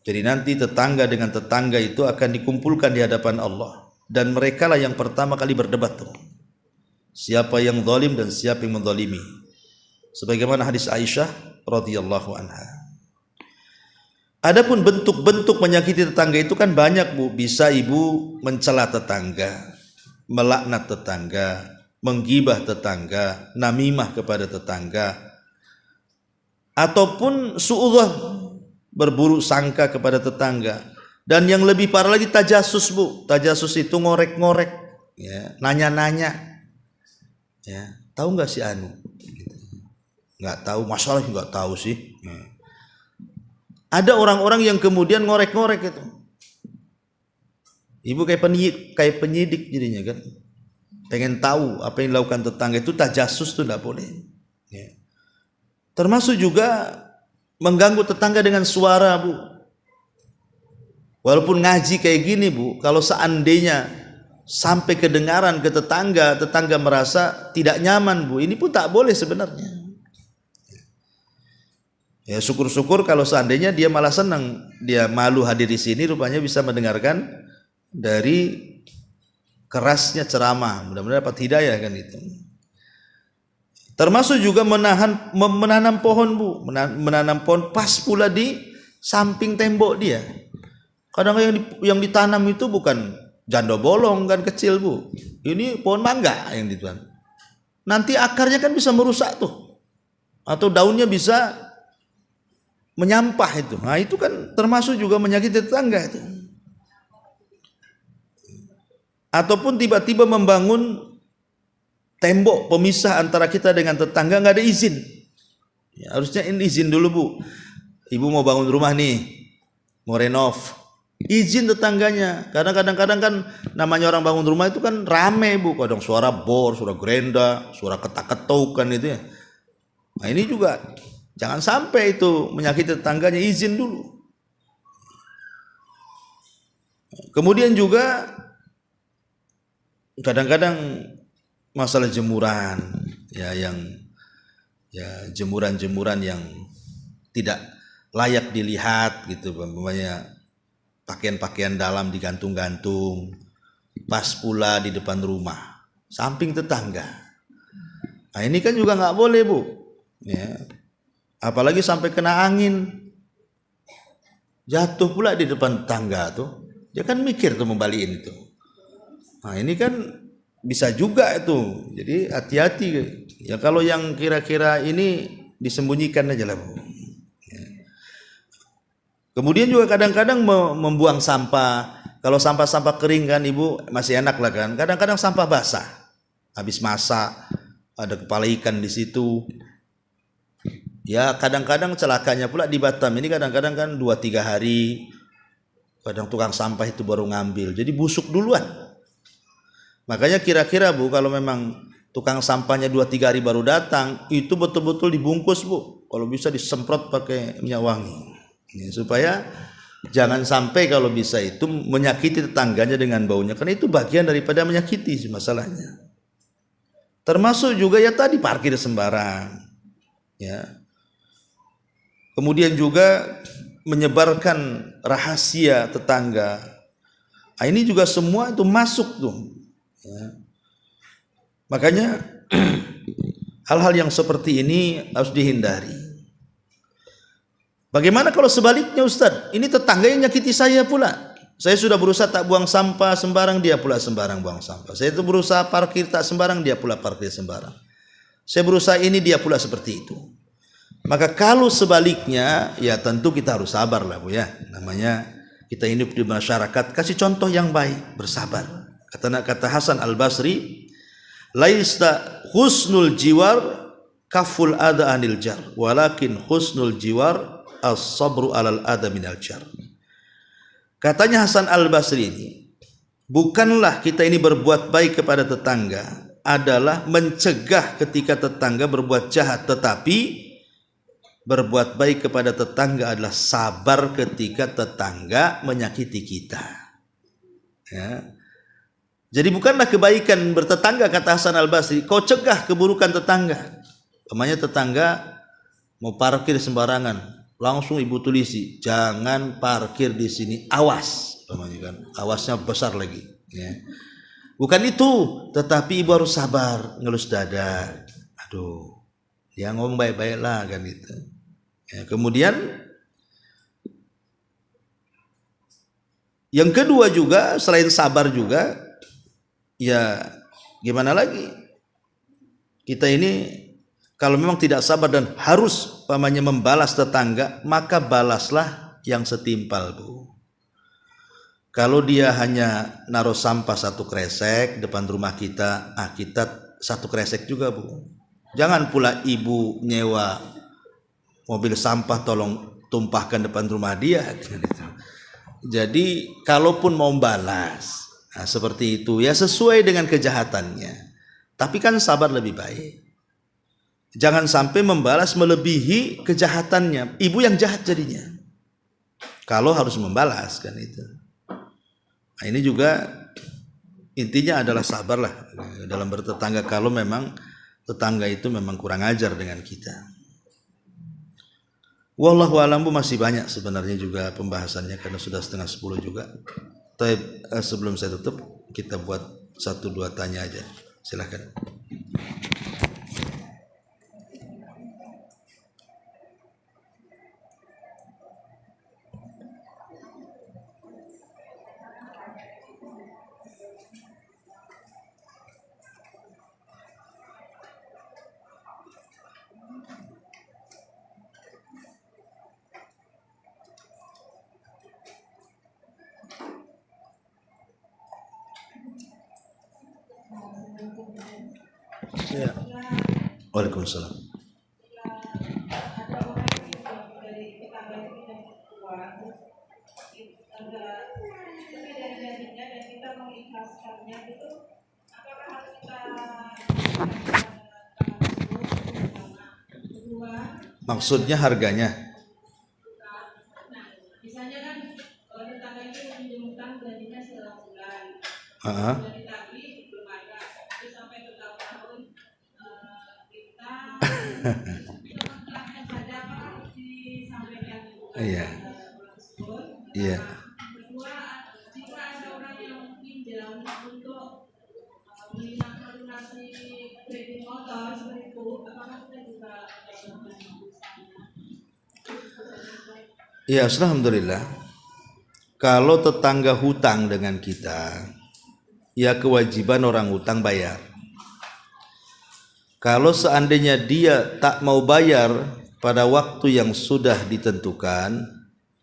S2: Jadi nanti tetangga dengan tetangga itu akan dikumpulkan di hadapan Allah, dan merekalah yang pertama kali berdebat tuh. Siapa yang zalim dan siapa yang menzalimi. Sebagaimana hadis Aisyah radhiyallahu anha. Adapun bentuk-bentuk menyakiti tetangga itu kan banyak bu. Bisa ibu mencela tetangga, melaknat tetangga, menggibah tetangga, namimah kepada tetangga, ataupun suudzon, berburuk sangka kepada tetangga. Dan yang lebih parah lagi tajasus bu. Tajasus itu ngorek-ngorek, ya, nanya-nanya, ya, tahu nggak si Anu? Nggak tahu, masalah nggak tahu sih. Ada orang-orang yang kemudian ngorek-ngorek itu. Ibu kayak penyidik jadinya kan. Pengen tahu apa yang dilakukan tetangga, itu tajasus tuh nggak boleh. Ya. Termasuk juga mengganggu tetangga dengan suara bu. Walaupun ngaji kayak gini bu, kalau seandainya sampai kedengaran ke tetangga, tetangga merasa tidak nyaman bu, ini pun tak boleh sebenarnya. Ya syukur-syukur kalau seandainya dia malah senang, dia malu hadir di sini, rupanya bisa mendengarkan dari kerasnya ceramah. Mudah-mudahan dapat hidayah kan itu. Termasuk juga menanam pohon bu, menanam pohon pas pula di samping tembok dia. Kadang yang ditanam itu bukan jando bolong kan, kecil bu. Ini pohon mangga yang ditanam. Nanti akarnya kan bisa merusak tuh, atau daunnya bisa menyampah itu. Nah itu kan termasuk juga menyakiti tetangga itu. Ataupun tiba-tiba membangun tembok pemisah antara kita dengan tetangga, nggak ada izin. Ya, harusnya ini izin dulu bu. Ibu mau bangun rumah nih, mau renov, izin tetangganya. Karena kadang-kadang kan namanya orang bangun rumah itu kan rame bu. Kadang suara bor, suara gerenda, suara ketak-ketuk kan itu ya. Nah ini juga jangan sampai itu menyakiti tetangganya, izin dulu. Kemudian juga kadang-kadang masalah jemuran, ya, yang ya jemuran-jemuran yang tidak layak dilihat gitu, umpamanya pakaian-pakaian dalam digantung-gantung pas pula di depan rumah, samping tetangga. Nah ini kan juga nggak boleh, Bu, ya. Apalagi sampai kena angin, jatuh pula di depan tetangga tuh, dia kan mikir tuh membalikin itu. Nah ini kan bisa juga itu, jadi hati-hati ya. Kalau yang kira-kira ini disembunyikan aja lah, Bu. Ya. Kemudian juga kadang-kadang membuang sampah. Kalau sampah-sampah kering kan Ibu masih enak lah kan. Kadang-kadang sampah basah, habis masak ada kepala ikan di situ. Ya kadang-kadang celakanya pula di Batam ini kadang-kadang kan 2-3 hari, kadang tukang sampah itu baru ngambil, jadi busuk duluan. Makanya kira-kira, Bu, kalau memang tukang sampahnya 2-3 hari baru datang, itu betul-betul dibungkus, Bu. Kalau bisa disemprot pakai minyak wangi. Ini supaya jangan sampai kalau bisa itu menyakiti tetangganya dengan baunya, karena itu bagian daripada menyakiti masalahnya. Termasuk juga ya tadi parkir sembarang, ya. Kemudian juga menyebarkan rahasia tetangga. Nah, ini juga semua itu masuk tuh. Ya. Makanya hal-hal yang seperti ini harus dihindari. Bagaimana kalau sebaliknya, Ustadz? Ini tetangga yang nyakiti saya pula. Saya sudah berusaha tak buang sampah sembarang, dia pula sembarang buang sampah. Saya itu berusaha parkir tak sembarang, dia pula parkir sembarang. Saya berusaha ini, dia pula seperti itu. Maka kalau sebaliknya, ya tentu kita harus sabar lah, Bu, ya. Namanya kita hidup di masyarakat, kasih contoh yang baik, bersabar. Kata Hasan Al-Basri, laista husnul jiwar kaful ada anil jar, walakin husnul jiwar as-sabru alal ada minal jar. Katanya Hasan Al-Basri ini, bukanlah kita ini berbuat baik kepada tetangga adalah mencegah ketika tetangga berbuat jahat, tetapi berbuat baik kepada tetangga adalah sabar ketika tetangga menyakiti kita. Ya. Jadi bukanlah kebaikan bertetangga, kata Hasan Al-Basri, kau cegah keburukan tetangga. Namanya tetangga mau parkir sembarangan, langsung Ibu tulisi, jangan parkir di sini, awas. Namanya kan, awasnya besar lagi. Ya. Bukan itu, tetapi Ibu harus sabar, ngelus dada. Aduh, ya ngomong baik-baik lah kan itu. Ya, kemudian yang kedua juga selain sabar juga, ya gimana lagi? Kita ini kalau memang tidak sabar dan harus pamannya membalas tetangga, maka balaslah yang setimpal, Bu. Kalau dia hanya naruh sampah 1 kresek depan rumah kita, kita 1 kresek juga, Bu. Jangan pula Ibu nyewa mobil sampah tolong tumpahkan depan rumah dia. Jadi kalaupun mau balas, nah, seperti itu ya sesuai dengan kejahatannya. Tapi kan sabar lebih baik. Jangan sampai membalas melebihi kejahatannya. Ibu yang jahat jadinya. Kalau harus membalas kan itu. Nah, ini juga intinya adalah sabarlah dalam bertetangga kalau memang tetangga itu memang kurang ajar dengan kita. Wallahu a'lam, masih banyak sebenarnya juga pembahasannya karena sudah 9:30 juga. Tapi sebelum saya tutup, kita buat 1-2 tanya aja. Silakan. Ya. Waalaikumsalam. Maksudnya harganya. Ah. Iya. Iya. Ya, alhamdulillah. Kalau tetangga hutang dengan kita, ya kewajiban orang hutang bayar. Kalau seandainya dia tak mau bayar pada waktu yang sudah ditentukan,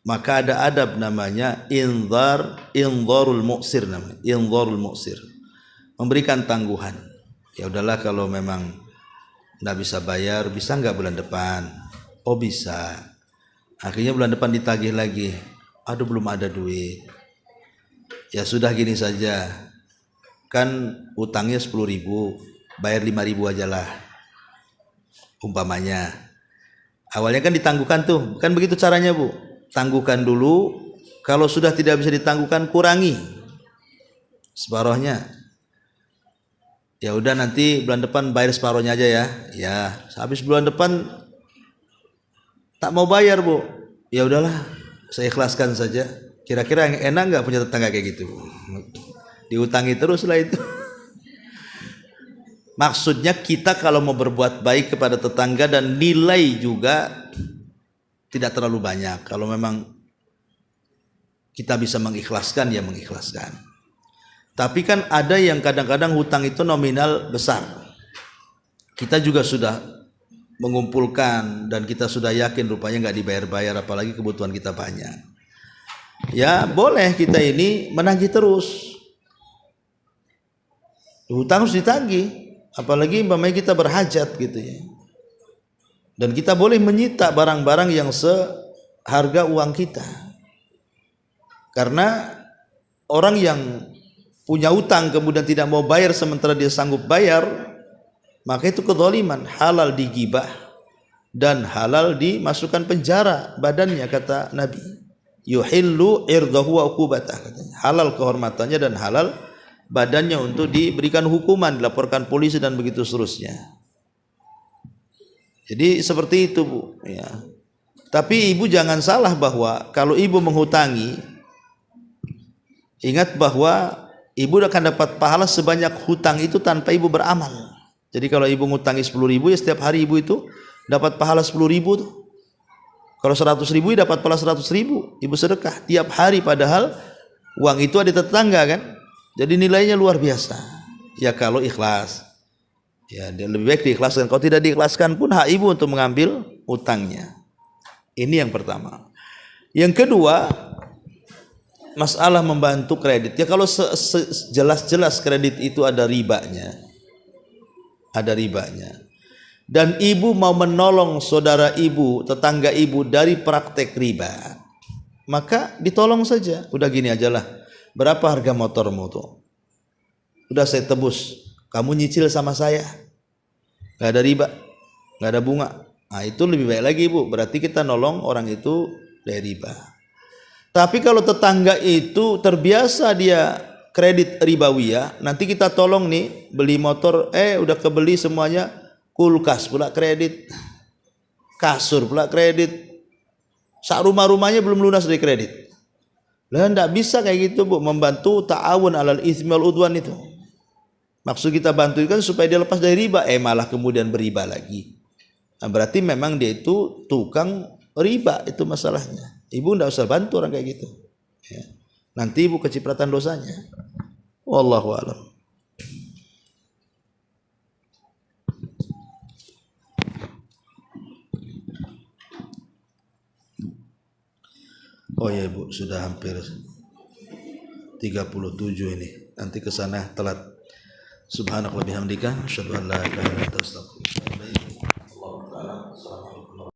S2: maka ada adab namanya inzarul mu'sir namanya, inzarul mu'sir. Memberikan tangguhan. Ya udahlah, kalau memang enggak bisa bayar, bisa enggak bulan depan? Oh bisa. Akhirnya bulan depan ditagih lagi. Aduh belum ada duit. Ya sudah gini saja. Kan utangnya 10.000, bayar 5.000 aja lah. Umpamanya. Awalnya kan ditangguhkan tuh. Kan begitu caranya, Bu. Tangguhkan dulu. Kalau sudah tidak bisa ditangguhkan, kurangi separohnya. Ya udah, nanti bulan depan bayar separohnya aja ya. Ya, habis bulan depan tak mau bayar, Bu. Ya udahlah, saya ikhlaskan saja. Kira-kira yang enak nggak punya tetangga kayak gitu? Diutangi terus lah itu. Maksudnya kita kalau mau berbuat baik kepada tetangga dan nilai juga tidak terlalu banyak. Kalau memang kita bisa mengikhlaskan, ya mengikhlaskan. Tapi kan ada yang kadang-kadang hutang itu nominal besar. Kita juga sudah mengumpulkan dan kita sudah yakin rupanya nggak dibayar-bayar, apalagi kebutuhan kita banyak. Ya boleh kita ini menagih terus. Hutang harus ditagih, apalagi umpamanya kita berhajat gitu ya. Dan kita boleh menyita barang-barang yang seharga uang kita. Karena orang yang punya utang kemudian tidak mau bayar sementara dia sanggup bayar, maka itu kezaliman, halal digibah dan halal dimasukkan penjara badannya, kata Nabi. Yuhillu irdahu wa uqubatah, katanya. Halal kehormatannya dan halal badannya untuk diberikan hukuman, dilaporkan polisi dan begitu seterusnya. Jadi seperti itu, Bu, ya. Tapi ibu jangan salah bahwa kalau ibu menghutangi, ingat bahwa ibu akan dapat pahala sebanyak hutang itu tanpa ibu beramal. Jadi kalau ibu ngutangi 10.000, ya setiap hari ibu itu dapat pahala 10.000 tuh. Kalau 100.000 dapat pahala 100.000. Ibu sedekah tiap hari, padahal uang itu ada tetangga kan. Jadi nilainya luar biasa. Ya kalau ikhlas. Ya lebih baik diikhlaskan. Kalau tidak diikhlaskan pun hak ibu untuk mengambil utangnya. Ini yang pertama. Yang kedua, masalah membantu kredit. Ya kalau jelas-jelas kredit itu ada ribanya. Ada ribanya. Dan ibu mau menolong saudara ibu, tetangga ibu dari praktek riba, maka ditolong saja. Udah gini aja lah. Berapa harga motormu tuh? Udah saya tebus. Kamu nyicil sama saya. Gak ada riba, gak ada bunga. Nah itu lebih baik lagi, Bu. Berarti kita nolong orang itu dari riba. Tapi kalau tetangga itu terbiasa dia kredit ribawiyah, nanti kita tolong nih beli motor, udah kebeli semuanya, kulkas pula kredit, kasur pula kredit, sak rumah-rumahnya belum lunas dari kredit. Lah enggak bisa kayak gitu, Bu, membantu ta'awun alal itsmi wal udwan itu. Maksud kita bantu kan supaya dia lepas dari riba, malah kemudian beriba lagi. Nah, berarti memang dia itu tukang riba, itu masalahnya. Ibu enggak usah bantu orang kayak gitu. Ya. Nanti ibu kecipratan dosanya. Wallahu a'lam. Oh ya Ibu, sudah hampir 37 ini. Nanti ke sana telat. Subhanallah bihamdika, asyhadu an la ilaha illa anta astaghfiruka.